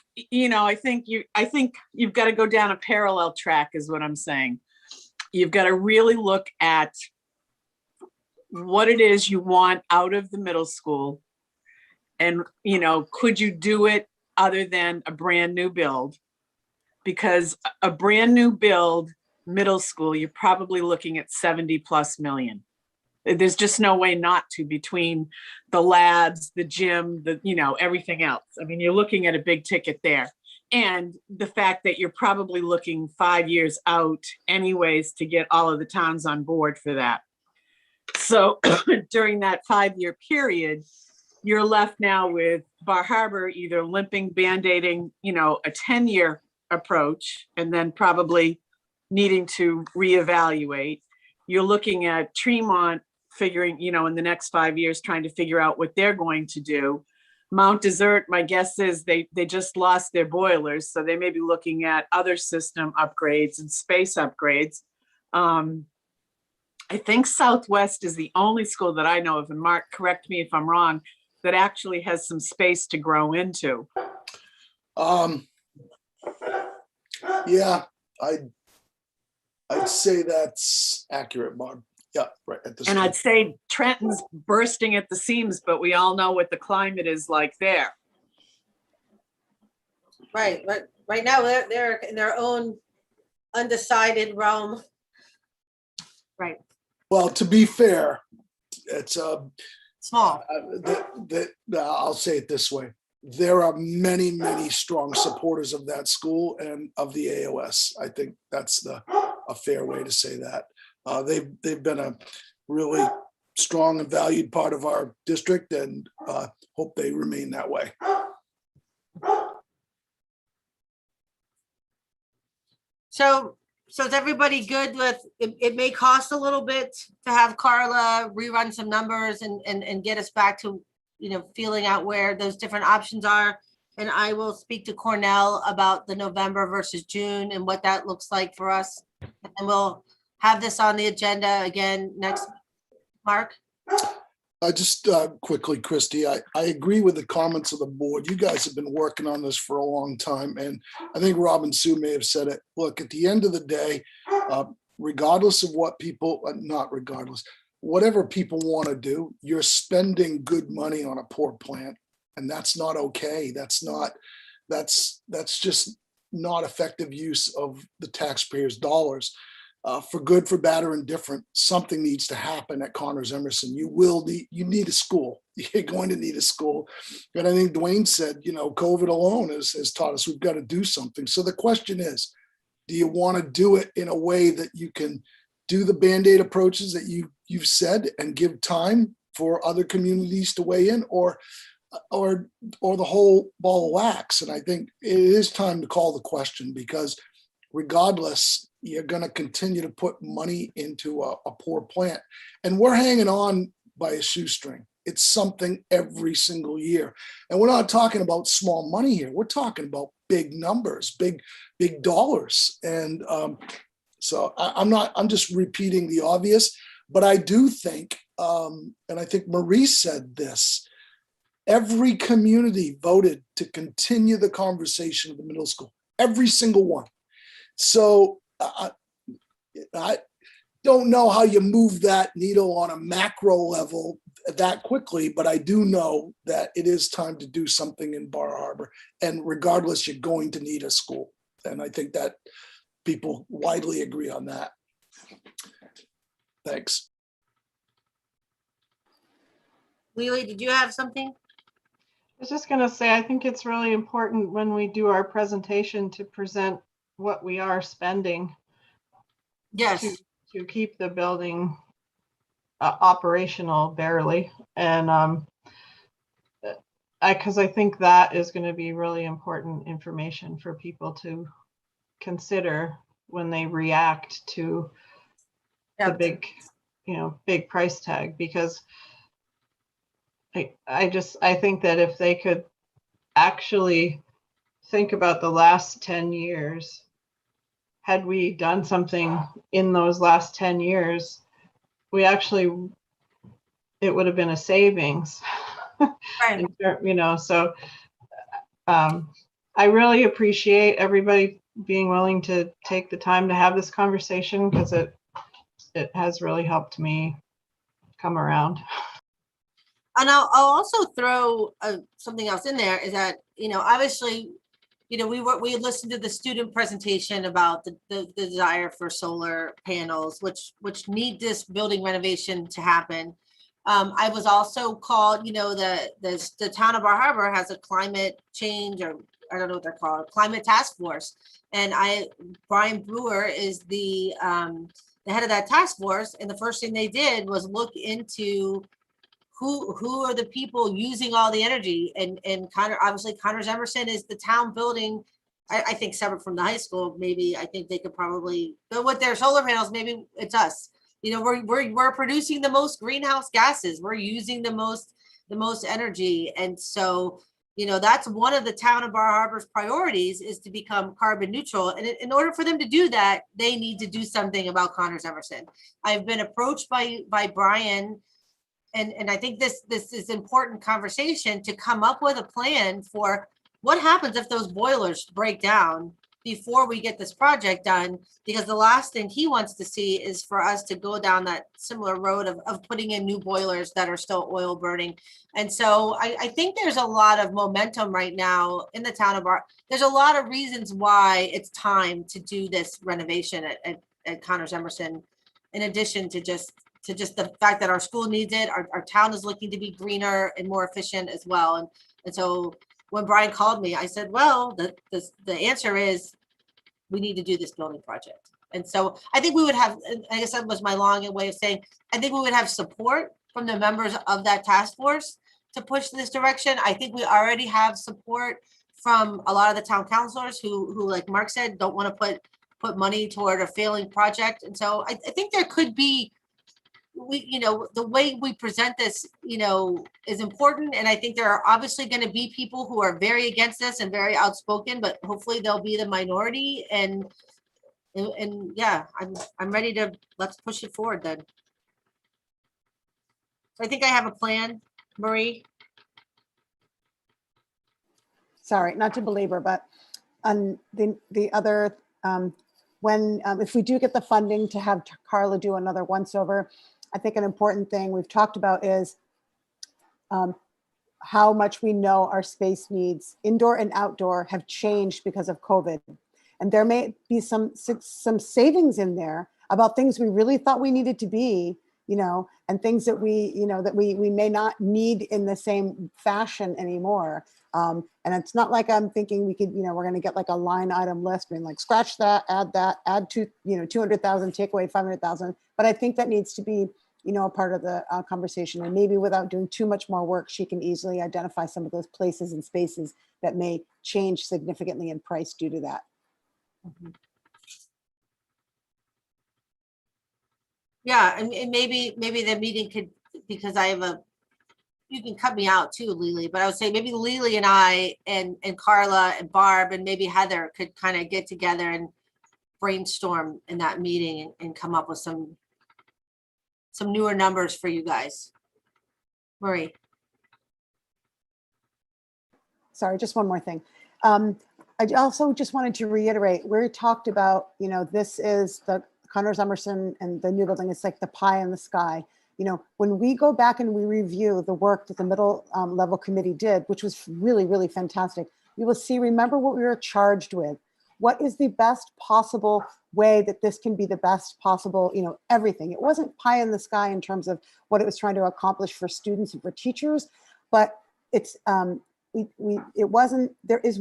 you've got to go down a parallel track is what I'm saying. You've got to really look at what it is you want out of the middle school. And, could you do it other than a brand new build? Because a brand new build middle school, you're probably looking at 70+ million. There's just no way not to, between the labs, the gym, everything else. I mean, you're looking at a big ticket there. And the fact that you're probably looking 5 years out anyways to get all of the towns on board for that. So during that 5-year period, you're left now with Bar Harbor either limping, band-aiding, a 10-year approach, and then probably needing to reevaluate. You're looking at Tremont figuring, in the next 5 years, trying to figure out what they're going to do. Mount Desert, my guess is they just lost their boilers, so they may be looking at other system upgrades and space upgrades. I think Southwest is the only school that I know of, and Mark, correct me if I'm wrong, that actually has some space to grow into. Yeah, I'd say that's accurate, Barb. Yeah, right. And I'd say Trenton's bursting at the seams, but we all know what the climate is like there. Right now they're in their own undecided realm. Right. Well, to be fair, it's Small. I'll say it this way. There are many, many strong supporters of that school and of the AOS. I think that's a fair way to say that. They've been a really strong and valued part of our district, and hope they remain that way. So is everybody good with, it may cost a little bit to have Carla rerun some numbers and get us back to, feeling out where those different options are. And I will speak to Cornell about the November versus June and what that looks like for us. And we'll have this on the agenda again next, Mark? Just quickly, Christy, I agree with the comments of the board. You guys have been working on this for a long time, and I think Rob and Sue may have said it. Look, at the end of the day, regardless of what people, not regardless, whatever people want to do, you're spending good money on a poor plant, and that's not okay. That's just not effective use of the taxpayers' dollars. For good, for bad, or indifferent, something needs to happen at Connors Emerson. You need a school. You're going to need a school. And I think Dwayne said, COVID alone has taught us we've got to do something. So the question is, do you want to do it in a way that you can do the Band-Aid approaches that you've said and give time for other communities to weigh in, or the whole ball of wax? And I think it is time to call the question, because regardless, you're going to continue to put money into a poor plant. And we're hanging on by a shoestring. It's something every single year. And we're not talking about small money here. We're talking about big numbers, big dollars. And so I'm just repeating the obvious, but I do think, and I think Marie said this, every community voted to continue the conversation of the middle school, every single one. So I don't know how you move that needle on a macro level that quickly, but I do know that it is time to do something in Bar Harbor. And regardless, you're going to need a school. And I think that people widely agree on that. Thanks. Lily, did you have something? I was just going to say, I think it's really important when we do our presentation to present what we are spending. Yes. To keep the building operational barely. And because I think that is going to be really important information for people to consider when they react to the big price tag. Because I think that if they could actually think about the last 10 years, had we done something in those last 10 years, it would have been a savings. Right. So I really appreciate everybody being willing to take the time to have this conversation, because it has really helped me come around. And I'll also throw something else in there, is that, obviously, we listened to the student presentation about the desire for solar panels, which need this building renovation to happen. I was also called, the town of Bar Harbor has a climate change, or I don't know what they're called, climate task force. And Brian Brewer is the head of that task force. And the first thing they did was look into who are the people using all the energy, and obviously Connors Emerson is the town building. I think separate from the high school, maybe. I think they could probably, but with their solar panels, maybe it's us. We're producing the most greenhouse gases. We're using the most energy, and so that's one of the town of Bar Harbor's priorities, is to become carbon neutral. And in order for them to do that, they need to do something about Connors Emerson. I've been approached by Brian. And I think this is important conversation to come up with a plan for what happens if those boilers break down before we get this project done, because the last thing he wants to see is for us to go down that similar road of putting in new boilers that are still oil burning. And so I think there's a lot of momentum right now in the town of Bar. There's a lot of reasons why it's time to do this renovation at Connors Emerson, in addition to just the fact that our school needs it. Our town is looking to be greener and more efficient as well. And so when Brian called me, I said, well, the answer is we need to do this building project. And so I think we would have, and I guess that was my long way of saying, I think we would have support from the members of that task force to push this direction. I think we already have support from a lot of the town councilors who like Mark said, don't want to put money toward a failing project. And so I think there could be, the way we present this, is important. And I think there are obviously going to be people who are very against this and very outspoken, but hopefully they'll be the minority. And yeah, I'm ready to, let's push it forward then. So I think I have a plan, Marie. Sorry, not to belabor, but on the other, if we do get the funding to have Carla do another once over, I think an important thing we've talked about is how much we know our space needs, indoor and outdoor, have changed because of COVID. And there may be some savings in there about things we really thought we needed to be, and things that we may not need in the same fashion anymore. And it's not like I'm thinking we could, we're going to get like a line item list being like, scratch that, add 200,000, take away 500,000. But I think that needs to be, a part of the conversation. And maybe without doing too much more work, she can easily identify some of those places and spaces that may change significantly in price due to that. Yeah, and maybe the meeting could, because you can cut me out too, Lily, but I would say maybe Lily and I and Carla and Barb and maybe Heather could kind of get together and brainstorm in that meeting and come up with some newer numbers for you guys. Marie. Sorry, just one more thing. I also just wanted to reiterate, we talked about, this is the Connors Emerson and the new building. It's like the pie in the sky. When we go back and we review the work that the middle level committee did, which was really, really fantastic, you will see, remember what we were charged with. What is the best possible way that this can be the best possible, everything. It wasn't pie in the sky in terms of what it was trying to accomplish for students and for teachers, but it's, it wasn't, there is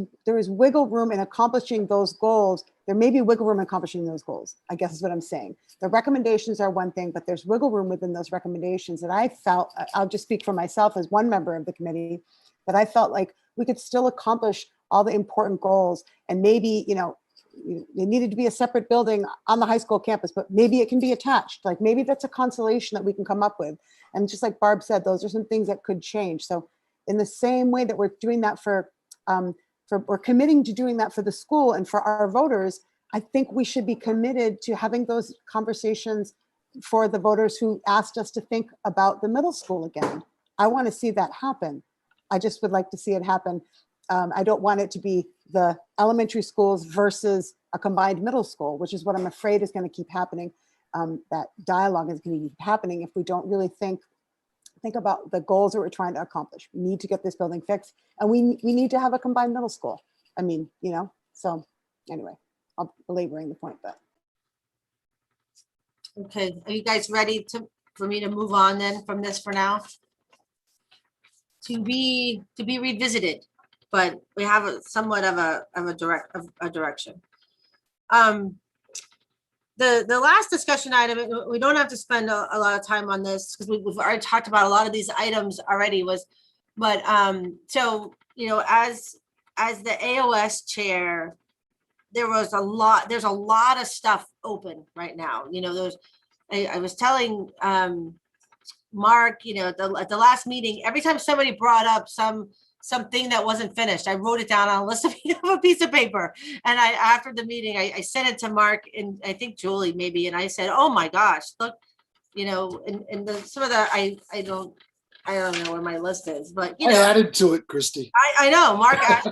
wiggle room in accomplishing those goals. There may be wiggle room in accomplishing those goals, I guess is what I'm saying. The recommendations are one thing, but there's wiggle room within those recommendations that I felt, I'll just speak for myself as one member of the committee, that I felt like we could still accomplish all the important goals. And maybe, it needed to be a separate building on the high school campus, but maybe it can be attached. Like maybe that's a consolation that we can come up with. And just like Barb said, those are some things that could change. So in the same way that we're doing that we're committing to doing that for the school and for our voters, I think we should be committed to having those conversations for the voters who asked us to think about the middle school again. I want to see that happen. I just would like to see it happen. I don't want it to be the elementary schools versus a combined middle school, which is what I'm afraid is going to keep happening. That dialogue is going to keep happening if we don't really think about the goals that we're trying to accomplish. We need to get this building fixed, and we need to have a combined middle school. I mean, so anyway, I'm belaboring the point, but. Okay, are you guys ready for me to move on then from this for now? To be revisited, but we have somewhat of a direction. The last discussion item, we don't have to spend a lot of time on this because we've already talked about a lot of these items already, so as the AOS chair, there's a lot of stuff open right now. I was telling Mark, at the last meeting, every time somebody brought up something that wasn't finished, I wrote it down on a list of a piece of paper. And after the meeting, I sent it to Mark and I think Julie maybe, and I said, oh my gosh, look, and some of the, I don't know where my list is, but I added to it, Christy. I know Mark asked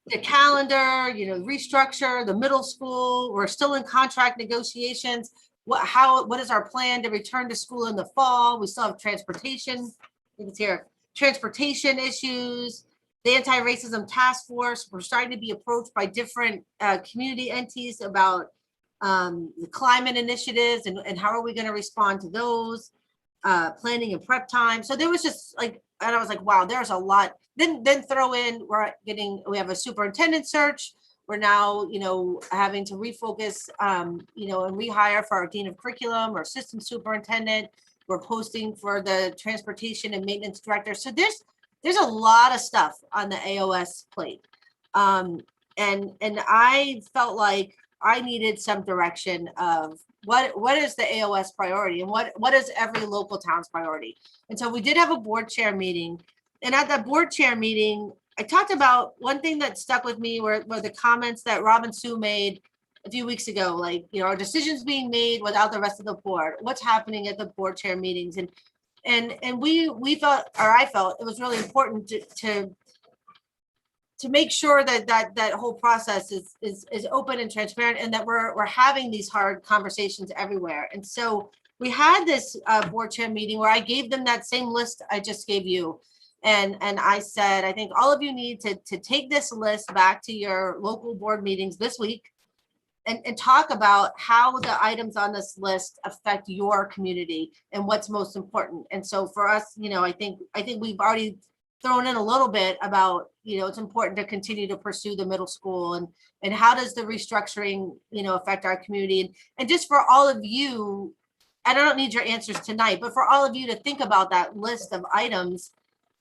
the calendar, restructure the middle school. We're still in contract negotiations. What is our plan to return to school in the fall? We still have transportation. I think it's here. Transportation issues, the anti-racism task force. We're starting to be approached by different community entities about the climate initiatives and how are we going to respond to those, planning and prep time. So there was just and I was like, wow, there's a lot. Then throw in, we have a superintendent search. We're now, having to refocus, and rehire for our dean of curriculum or system superintendent. We're posting for the transportation and maintenance director. So there's a lot of stuff on the AOS plate. And I felt like I needed some direction of what is the AOS priority and what is every local town's priority. And so we did have a board chair meeting. And at that board chair meeting, I talked about one thing that stuck with me were the comments that Rob and Sue made a few weeks ago, like, our decisions being made without the rest of the board, what's happening at the board chair meetings. And we thought, or I felt it was really important to make sure that whole process is open and transparent, and that we're having these hard conversations everywhere. And so we had this board chair meeting where I gave them that same list I just gave you. And I said, I think all of you need to take this list back to your local board meetings this week and talk about how the items on this list affect your community and what's most important. And so for us, I think we've already thrown in a little bit about, it's important to continue to pursue the middle school and how does the restructuring, affect our community. And just for all of you, and I don't need your answers tonight, but for all of you to think about that list of items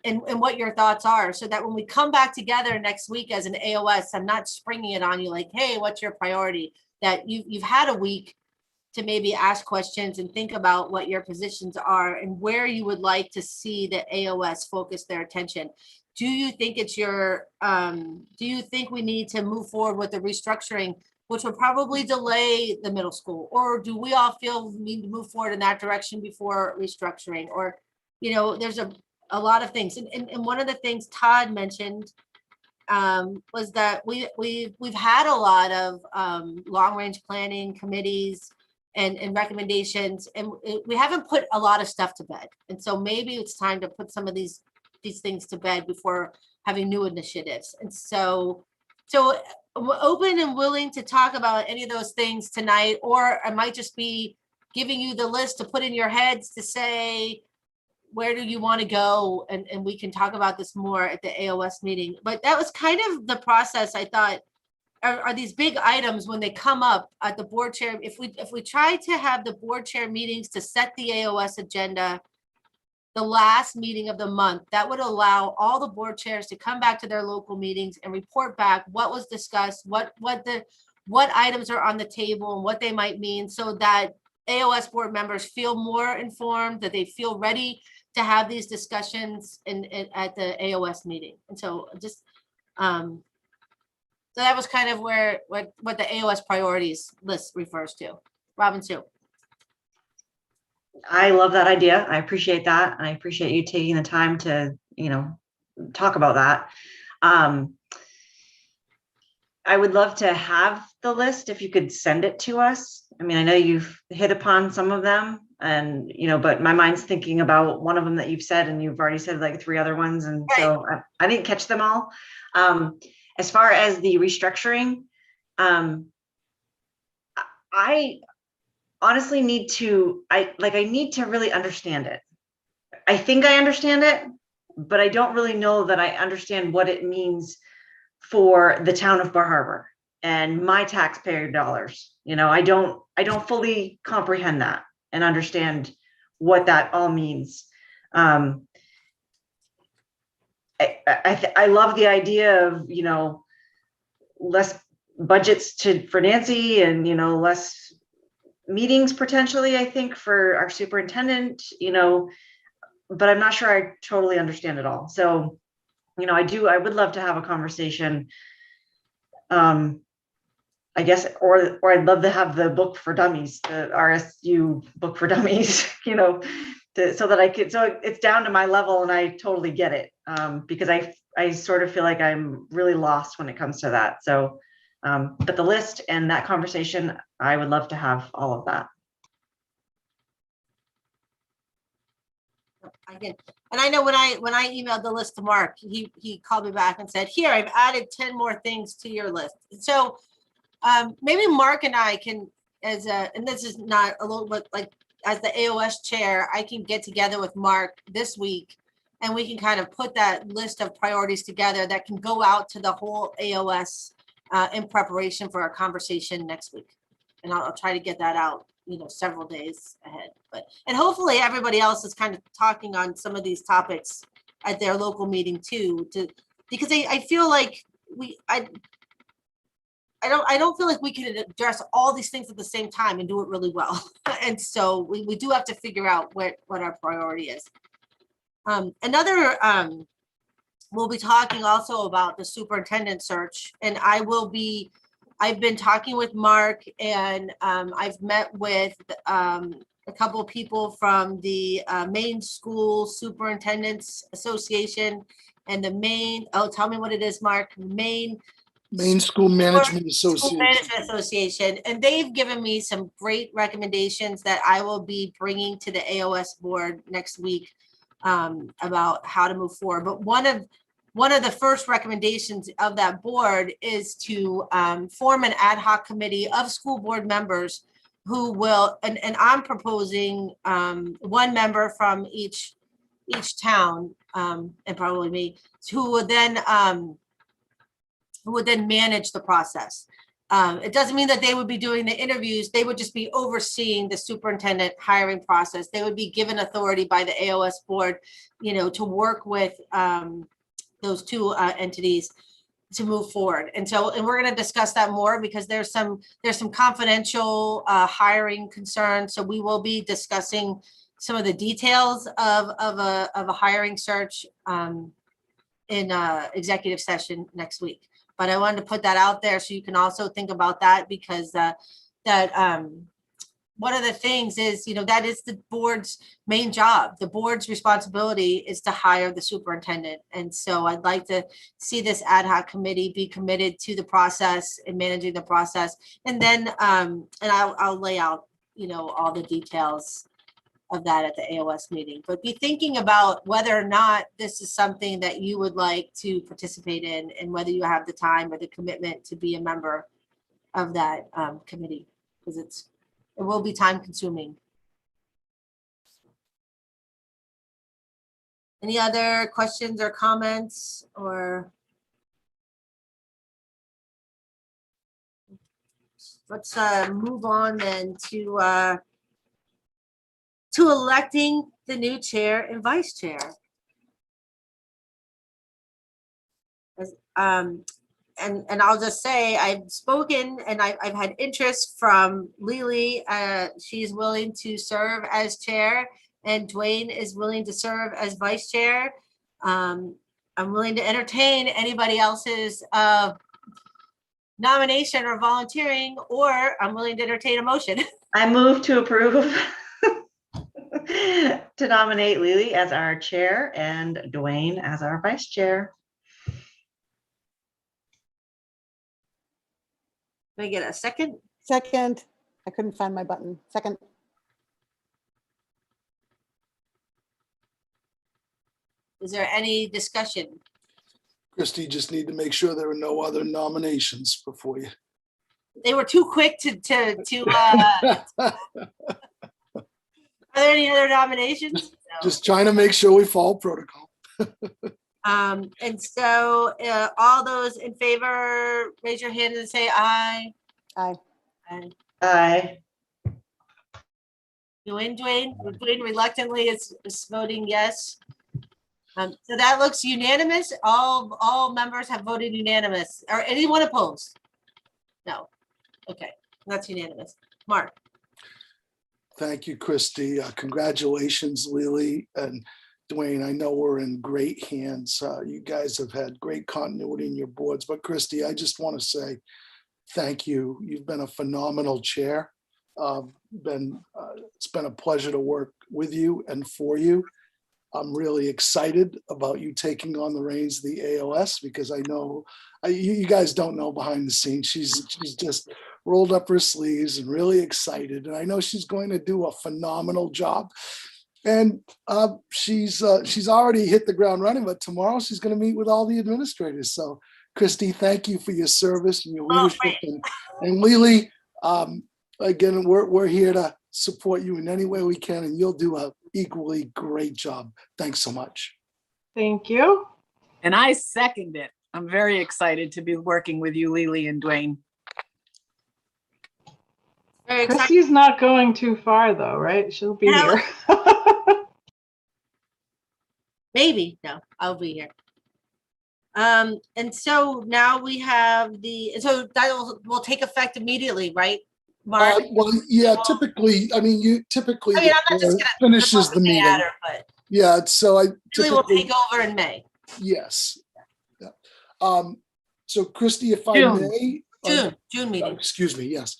and what your thoughts are, so that when we come back together next week as an AOS, I'm not springing it on you like, hey, what's your priority? That you've had a week to maybe ask questions and think about what your positions are and where you would like to see the AOS focus their attention. Do you think do you think we need to move forward with the restructuring, which would probably delay the middle school? Or do we all feel we need to move forward in that direction before restructuring? Or, there's a lot of things. And one of the things Todd mentioned was that we've had a lot of long range planning committees and recommendations, and we haven't put a lot of stuff to bed. And so maybe it's time to put some of these things to bed before having new initiatives. And so I'm open and willing to talk about any of those things tonight, or I might just be giving you the list to put in your heads to say, where do you want to go? And we can talk about this more at the AOS meeting. But that was kind of the process. I thought, are these big items when they come up at the board chair? If we try to have the board chair meetings to set the AOS agenda, the last meeting of the month, that would allow all the board chairs to come back to their local meetings and report back what was discussed, what items are on the table and what they might mean, so that AOS board members feel more informed, that they feel ready to have these discussions at the AOS meeting. And so just, so that was kind of what the AOS priorities list refers to. Robin Sue. I love that idea. I appreciate that. And I appreciate you taking the time to, talk about that. I would love to have the list if you could send it to us. I mean, I know you've hit upon some of them and, but my mind's thinking about one of them that you've said, and you've already said like 3 other ones. And Right. So I didn't catch them all. As far as the restructuring, I honestly need to really understand it. I think I understand it, but I don't really know that I understand what it means for the town of Bar Harbor and my taxpayer dollars. I don't fully comprehend that and understand what that all means. I love the idea of, less budgets for Nancy and, less meetings potentially, I think, for our superintendent, but I'm not sure I totally understand it all. So, I would love to have a conversation, I guess, or I'd love to have the book for dummies, the RSU book for dummies, so that I could, so it's down to my level and I totally get it, because I sort of feel like I'm really lost when it comes to that. So, but the list and that conversation, I would love to have all of that. I did. And I know when I emailed the list to Mark, he called me back and said, here, I've added 10 more things to your list. So maybe Mark and I can, and this is not a little bit like, as the AOS chair, I can get together with Mark this week and we can kind of put that list of priorities together that can go out to the whole AOS in preparation for our conversation next week. And I'll try to get that out, several days ahead. And hopefully everybody else is kind of talking on some of these topics at their local meeting too, because I feel like I don't feel like we can address all these things at the same time and do it really well. And so we do have to figure out what our priority is. We'll be talking also about the superintendent search, and I've been talking with Mark, and I've met with a couple of people from the Maine School Superintendents Association and the Maine, tell me what it is, Mark, Maine School Management School Association. Management Association, and they've given me some great recommendations that I will be bringing to the AOS board next week about how to move forward. But one of the first recommendations of that board is to form an ad hoc committee of school board members who will, and I'm proposing one member from each town, and probably me, who would then manage the process. It doesn't mean that they would be doing the interviews. They would just be overseeing the superintendent hiring process. They would be given authority by the AOS board, to work with those two entities to move forward. And we're going to discuss that more because there's some confidential hiring concerns. So we will be discussing some of the details of a hiring search in executive session next week. But I wanted to put that out there so you can also think about that, because one of the things is, that is the board's main job. The board's responsibility is to hire the superintendent. And so I'd like to see this ad hoc committee be committed to the process and managing the process. And then, and I'll lay out, all the details of that at the AOS meeting, but be thinking about whether or not this is something that you would like to participate in, and whether you have the time or the commitment to be a member of that committee, because it will be time consuming. Any other questions or comments, or let's move on then to electing the new chair and vice chair. And I'll just say, I've spoken and I've had interest from Lily. She's willing to serve as chair, and Dwayne is willing to serve as vice chair. I'm willing to entertain anybody else's nomination or volunteering, or I'm willing to entertain a motion. I move to approve to nominate Lily as our chair and Dwayne as our vice chair. Can I get a second? Second, I couldn't find my button. Second, Is there any discussion? Christie, just need to make sure there are no other nominations before you. They were too quick to are there any other nominations? No. Just trying to make sure we follow protocol. And so all those in favor, raise your hand and say aye. aye. Aye. Aye. Dwayne reluctantly is voting yes. So that looks unanimous. All members have voted unanimous. Or anyone opposed? No. Okay, that's unanimous. Mark. Thank you, Christie. Congratulations, Lily and Dwayne. I know we're in great hands. You guys have had great continuity in your boards, but Christie, I just want to say thank you. You've been a phenomenal chair. It's been a pleasure to work with you and for you. I'm really excited about you taking on the reins of the AOS, because I know you guys don't know behind the scenes. She's just rolled up her sleeves and really excited. And I know she's going to do a phenomenal job. And she's already hit the ground running, but tomorrow she's going to meet with all the administrators. So Christie, thank you for your service and your leadership. And Lily, again, we're here to support you in any way we can, and you'll do a equally great job. Thanks so much. Thank you. And I second it. I'm very excited to be working with you, Lily and Dwayne. Very excited. Chrissy's not going too far though, right? She'll be Hell- here. Maybe, no, I'll be here. And so now we have so that will take effect immediately, right? Mark? Well, yeah, typically, I mean, I mean, I'm not just gonna. finishes the meeting. At her, but Yeah, so I really will typically, take over in May, yes. Yeah. So Christy, if I June. may. June meeting. Excuse me, yes.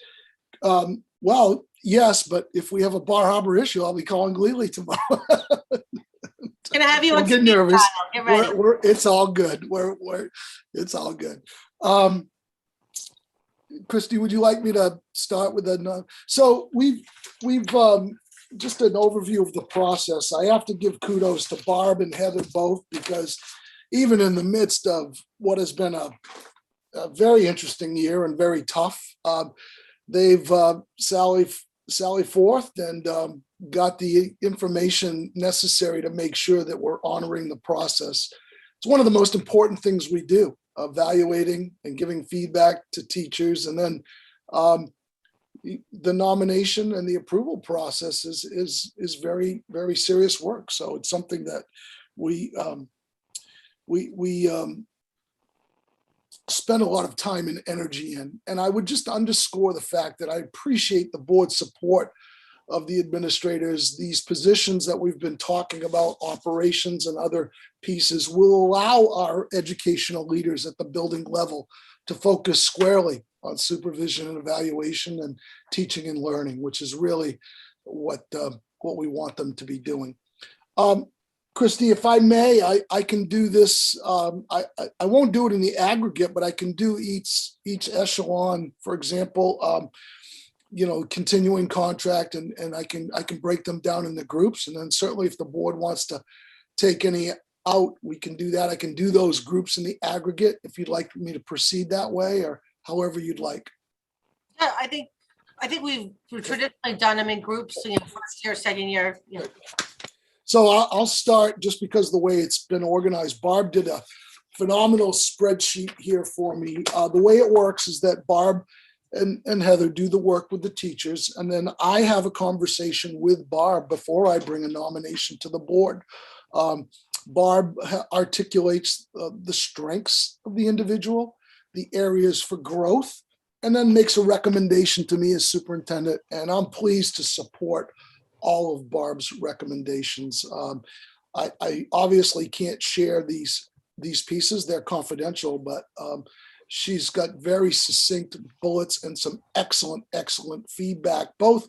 Well, yes, but if we have a Bar Harbor issue, I'll be calling Lily tomorrow. Can I have you on Don't get speed nervous. dial? Get ready. It's all good. It's all good. Christy, would you like me to start with so we've just an overview of the process. I have to give kudos to Barb and Heather both, because even in the midst of what has been a very interesting year and very tough, they've sally forth and got the information necessary to make sure that we're honoring the process. It's one of the most important things we do, evaluating and giving feedback to teachers. And then the nomination and the approval process is very, very serious work. So it's something that we spend a lot of time and energy in. And I would just underscore the fact that I appreciate the board's support of the administrators. These positions that we've been talking about, operations and other pieces, will allow our educational leaders at the building level to focus squarely on supervision and evaluation and teaching and learning, which is really what we want them to be doing. Christy, if I may, I can do this. I won't do it in the aggregate, but I can do each echelon. For example, continuing contract, and I can break them down into groups. And then certainly if the board wants to take any out, we can do that. I can do those groups in the aggregate if you'd like me to proceed that way, or however you'd like. Yeah, I think we've traditionally done them in groups, first year, second year. So I'll start just because of the way it's been organized. Barb did a phenomenal spreadsheet here for me. The way it works is that Barb and Heather do the work with the teachers, and then I have a conversation with Barb before I bring a nomination to the board. Barb articulates the strengths of the individual, the areas for growth, and then makes a recommendation to me as superintendent, and I'm pleased to support all of Barb's recommendations. I obviously can't share these pieces, they're confidential, but she's got very succinct bullets and some excellent feedback. Both,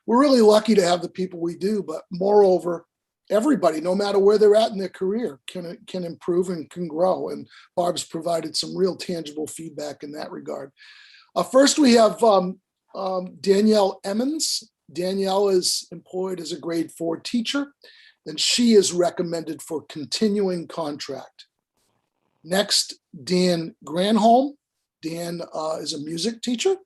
we're really lucky to have the people we do, but moreover, everybody, no matter where they're at in their career, can improve and can grow. And Barb's provided some real tangible feedback in that regard. First, we have Danielle Emmons. Danielle is employed as a grade 4 teacher, and she is recommended for continuing contract. Next, Dan Granholm. Dan is a music teacher,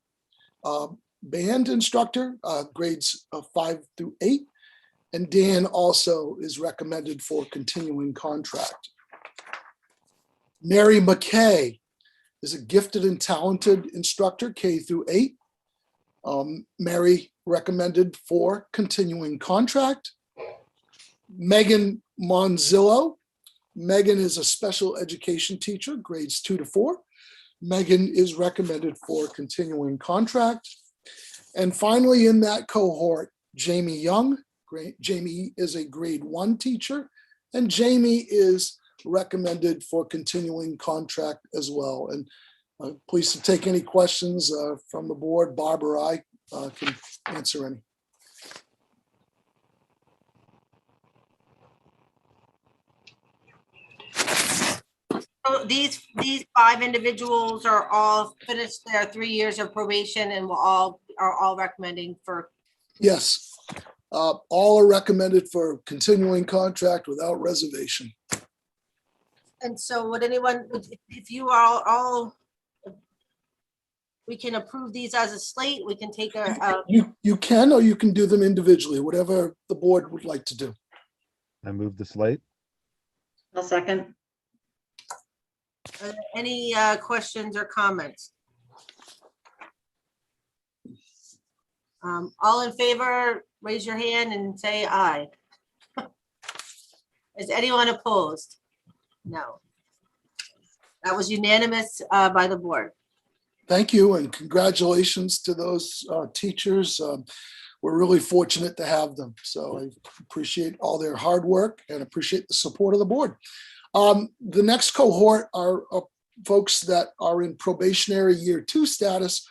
band instructor, grades 5 through 8. And Dan also is recommended for continuing contract. Mary McKay is a gifted and talented instructor, K through 8. Mary recommended for continuing contract. Megan Monzillo. Megan is a special education teacher, grades 2 to 4. Megan is recommended for continuing contract. And finally, in that cohort, Jamie Young. Jamie is a grade 1 teacher, and Jamie is recommended for continuing contract as well. And please to take any questions from the board. Barb or I can answer any. So these 5 individuals are all finished their 3 years of probation and are all recommending for. Yes, all are recommended for continuing contract without reservation. And so would anyone, if you are all, we can approve these as a slate, we can take You can, or you can do them individually, whatever the board would like to do. I move the slate. I'll second. Any questions or comments? All in favor, raise your hand and say aye. Is anyone opposed? No. That was unanimous by the board. Thank you and congratulations to those teachers. We're really fortunate to have them. So I appreciate all their hard work and appreciate the support of the board. The next cohort are folks that are in probationary year 2 status.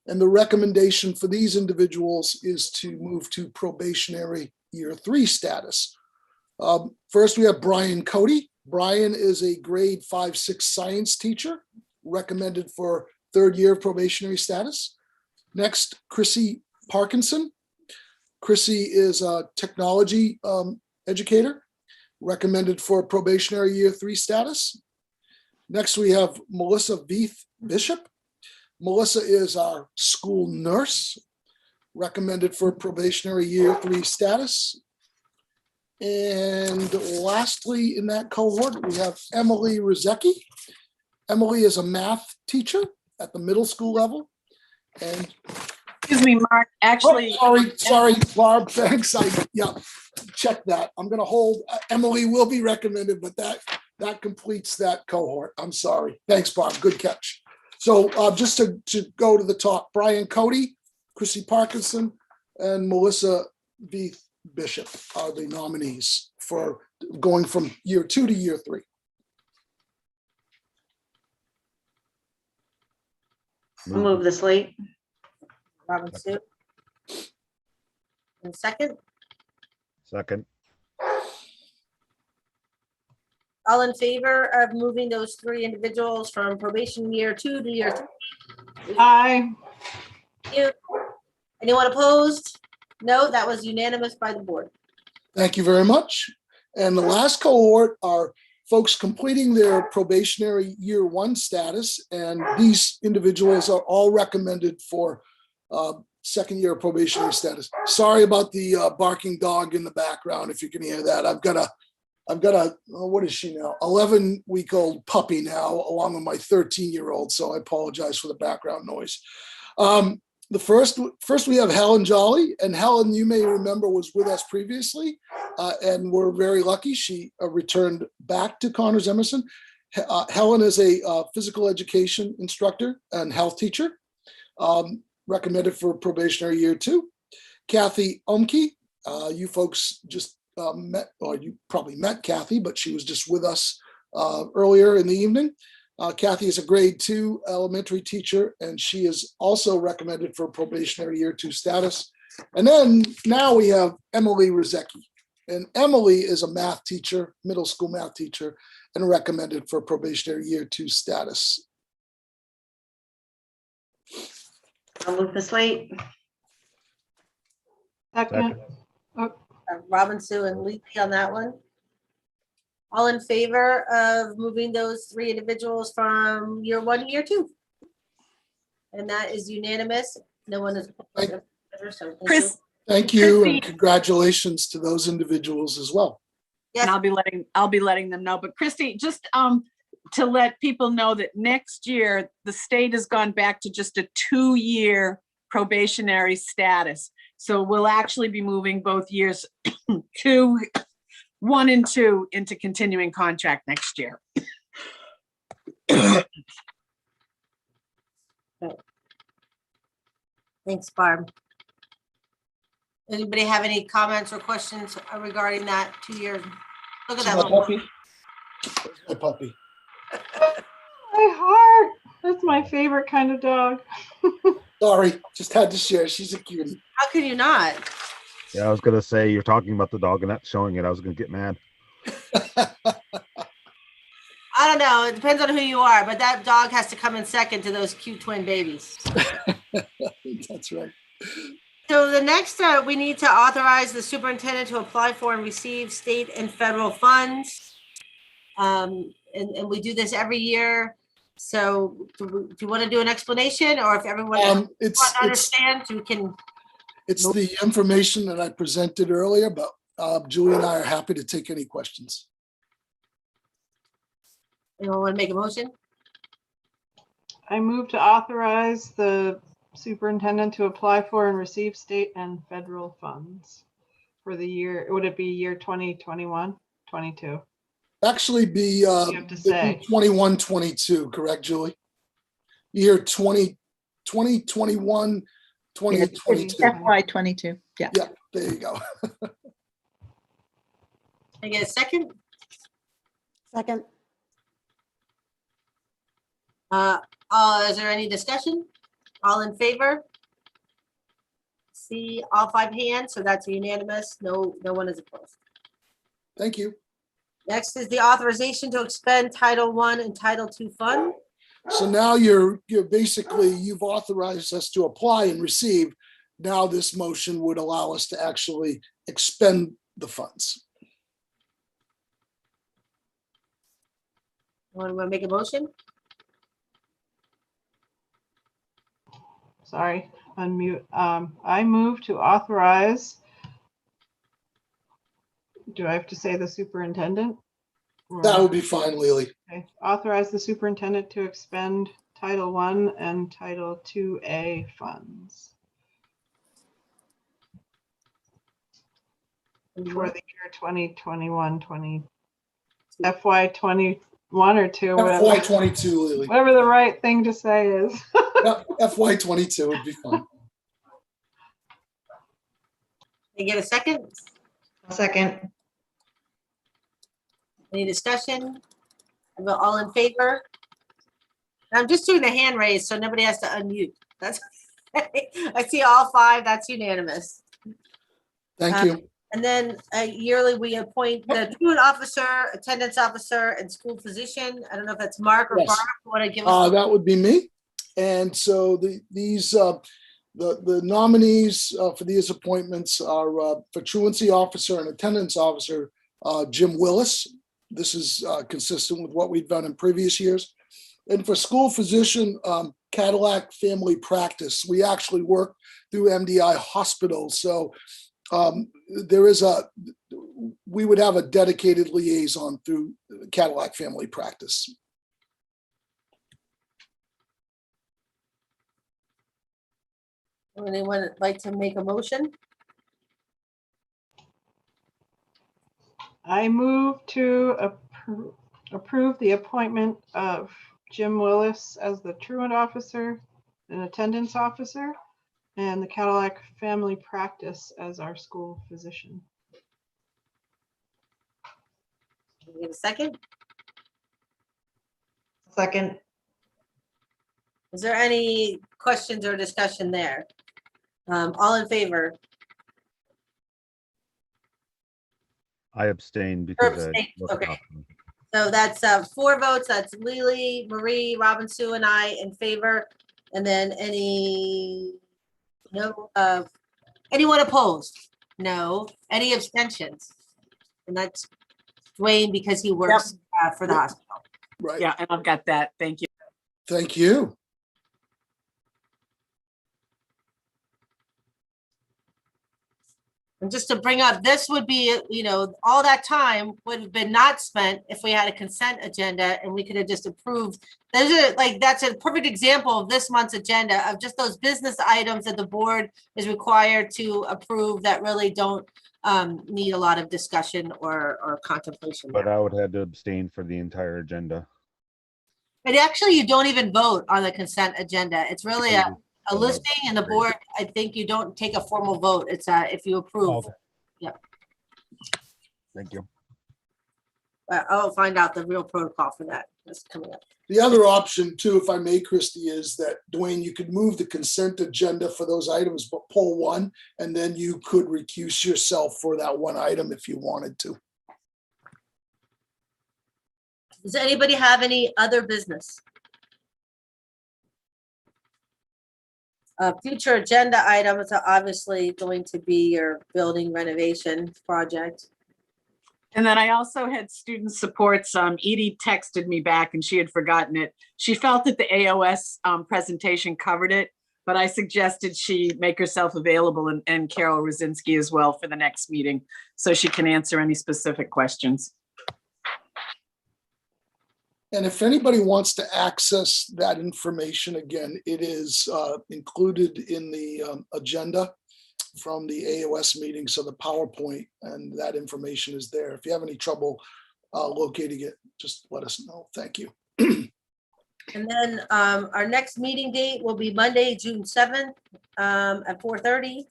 And the recommendation for these individuals is to move to probationary year 3 status. First, we have Brian Cody. Brian is a grade 5-6 science teacher, recommended for 3rd year probationary status. Next, Chrissy Parkinson. Chrissy is a technology educator, recommended for probationary year 3 status. Next, we have Melissa Veith Bishop. Melissa is our school nurse, recommended for probationary year 3 status. And lastly, in that cohort, we have Emily Rozecki. Emily is a math teacher at the middle school level. And Excuse me, Mark, actually. sorry, Barb, thanks. Check that. I'm gonna hold, Emily will be recommended, but that completes that cohort. I'm sorry. Thanks, Barb, good catch. So just to go to the top, Brian Cody, Chrissy Parkinson, and Melissa V. Bishop are the nominees for going from year 2 to year 3. I'll move the slate. Robin Sue. And second, Second. all in favor of moving those 3 individuals from probation year 2 to year 3? Aye. Thank you. Anyone opposed? No, that was unanimous by the board. Thank you very much. And the last cohort are folks completing their probationary year 1 status. And these individuals are all recommended for 2nd year probationary status. Sorry about the barking dog in the background, if you can hear that. I've got a, what is she now? 11-week-old puppy now, along with my 13-year-old. So I apologize for the background noise. The first we have Helen Jolly, and Helen, you may remember, was with us previously, and we're very lucky she returned back to Connors Emerson. Helen is a physical education instructor and health teacher, recommended for probationary year 2. Kathy Umke, you folks just met, or you probably met Kathy, but she was just with us earlier in the evening. Kathy is a grade 2 elementary teacher, and she is also recommended for probationary year 2 status. And then now we have Emily Rozecki. And Emily is a math teacher, middle school math teacher, and recommended for probationary year 2 status. I'll move the slate. Second. Robin Sue and Lee on that one. All in favor of moving those 3 individuals from year 1 to year 2? And that is unanimous. No one is. Chris, Thank you, Chrissy. and congratulations to those individuals as well. Yes. and I'll be letting them know. But Christy, just to let people know that next year, the state has gone back to just a 2-year probationary status. So we'll actually be moving both years 1 and 2 into continuing contract next year. Thanks, Barb. Anybody have any comments or questions regarding that 2-year? Look at that My little. puppy. There's my puppy. My heart. That's my favorite kind of dog. Sorry, just had to share. She's a cutie. How can you not? Yeah, I was gonna say you're talking about the dog and not showing it. I was gonna get mad. I don't know. It depends on who you are, but that dog has to come in second to those cute twin babies. That's right. So the next, we need to authorize the superintendent to apply for and receive state and federal funds. And we do this every year. So do you want to do an explanation, or if everyone wants to understand, we can. It's the information that I presented earlier, but Julie and I are happy to take any questions. Anyone want to make a motion? I move to authorize the superintendent to apply for and receive state and federal funds for the year, would it be year 2021, 22? Actually be, You have to say. 21, 22, correct, Julie? Year 2021, 2022. FY 22, yeah. Yeah, there you go. Can I get a second? Second, Is there any discussion? All in favor? See all 5 hands, so that's unanimous. No one is opposed. Thank you. Next is the authorization to expend Title I and Title II fund. So now you're basically, you've authorized us to apply and receive. Now this motion would allow us to actually expend the funds. Want to make a motion? Sorry, unmute. I move to authorize. Do I have to say the superintendent? Or- That would be fine, Lily. Okay. Authorize the superintendent to expend Title I and Title IIA funds for the year 2021, FY 21 or 2, FY whatever, 22, Lily. whatever the right thing to say is. Yep, FY 22 would be fine. Can I get a second? Second, Any discussion? All in favor? I'm just doing the hand raise, so nobody has to unmute. That's, I see all 5, that's unanimous. Thank you. And then yearly, we appoint the truant officer, attendance officer, and school physician. I don't know if that's Mark or Yes. Barb, want to give us? That would be me. And so the nominees for these appointments are for truancy officer and attendance officer, Jim Willis. This is consistent with what we've done in previous years. And for school physician, Cadillac Family Practice, we actually work through MDI hospitals. So we would have a dedicated liaison through Cadillac Family Practice. Anyone like to make a motion? I move to approve the appointment of Jim Willis as the truant officer and attendance officer, and the Cadillac Family Practice as our school physician. Can we get a second? second, Is there any questions or discussion there? All in favor? I abstain because I abstain, looked okay. up. So that's 4 votes. That's Lily, Marie, Robin, Sue, and I in favor. And then anyone opposed? No. Any abstentions? And that's Dwayne because he works for the hospital. Right. Yeah, and I've got that. Thank you. Thank you. And just to bring up, this would be, all that time would have been not spent if we had a consent agenda and we could have just approved. That's a perfect example of this month's agenda of just those business items that the board is required to approve that really don't need a lot of discussion or contemplation. But I would have to abstain for the entire agenda. But actually, you don't even vote on the consent agenda. It's really a listing, and the board, I think you don't take a formal vote. It's if you approve. Okay. Yep. Thank you. I'll find out the real protocol for that. That's coming up. The other option too, if I may, Christy, is that, Dwayne, you could move the consent agenda for those items, but pull one, and then you could recuse yourself for that one item if you wanted to. Does anybody have any other business? Future agenda items are obviously going to be your building renovation project. And then I also had student supports. Edie texted me back and she had forgotten it. She felt that the AOS presentation covered it, but I suggested she make herself available and Carol Rosinski as well for the next meeting so she can answer any specific questions. And if anybody wants to access that information, again, it is included in the agenda from the AOS meeting, so the PowerPoint, and that information is there. If you have any trouble locating it, just let us know. Thank you. And then our next meeting date will be Monday, June 7th at 4:30.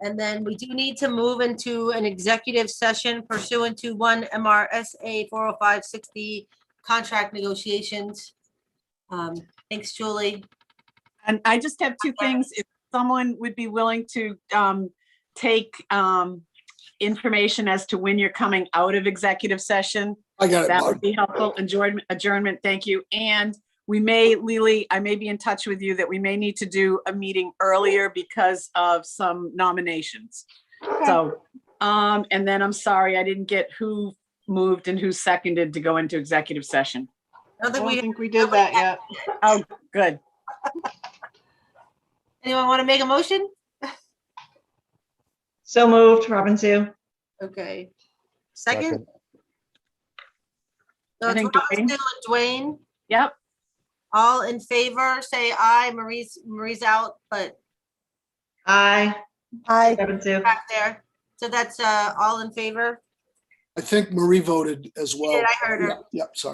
And then we do need to move into an executive session pursuant to 1 MRSA 40560 contract negotiations. Thanks, Julie. And I just have two things. If someone would be willing to take information as to when you're coming out of executive session, I got it, that Barb. would be helpful. Adjournment, thank you. And we may, Lily, I may be in touch with you that we may need to do a meeting earlier because of some nominations. So, and then I'm sorry, I didn't get who moved and who seconded to go into executive session. I I don't don't think think we did that yet. Oh, good. anyone want to make a motion? So moved, Robin Sue. Okay. Second? So I it's think Robin, Dwayne. Sue, and Dwayne. Yep. All in favor, say aye. Marie's out, but Aye. Aye. Robin Sue. back there. So that's all in favor. I think Marie voted as well. I heard her. Yep, sorry.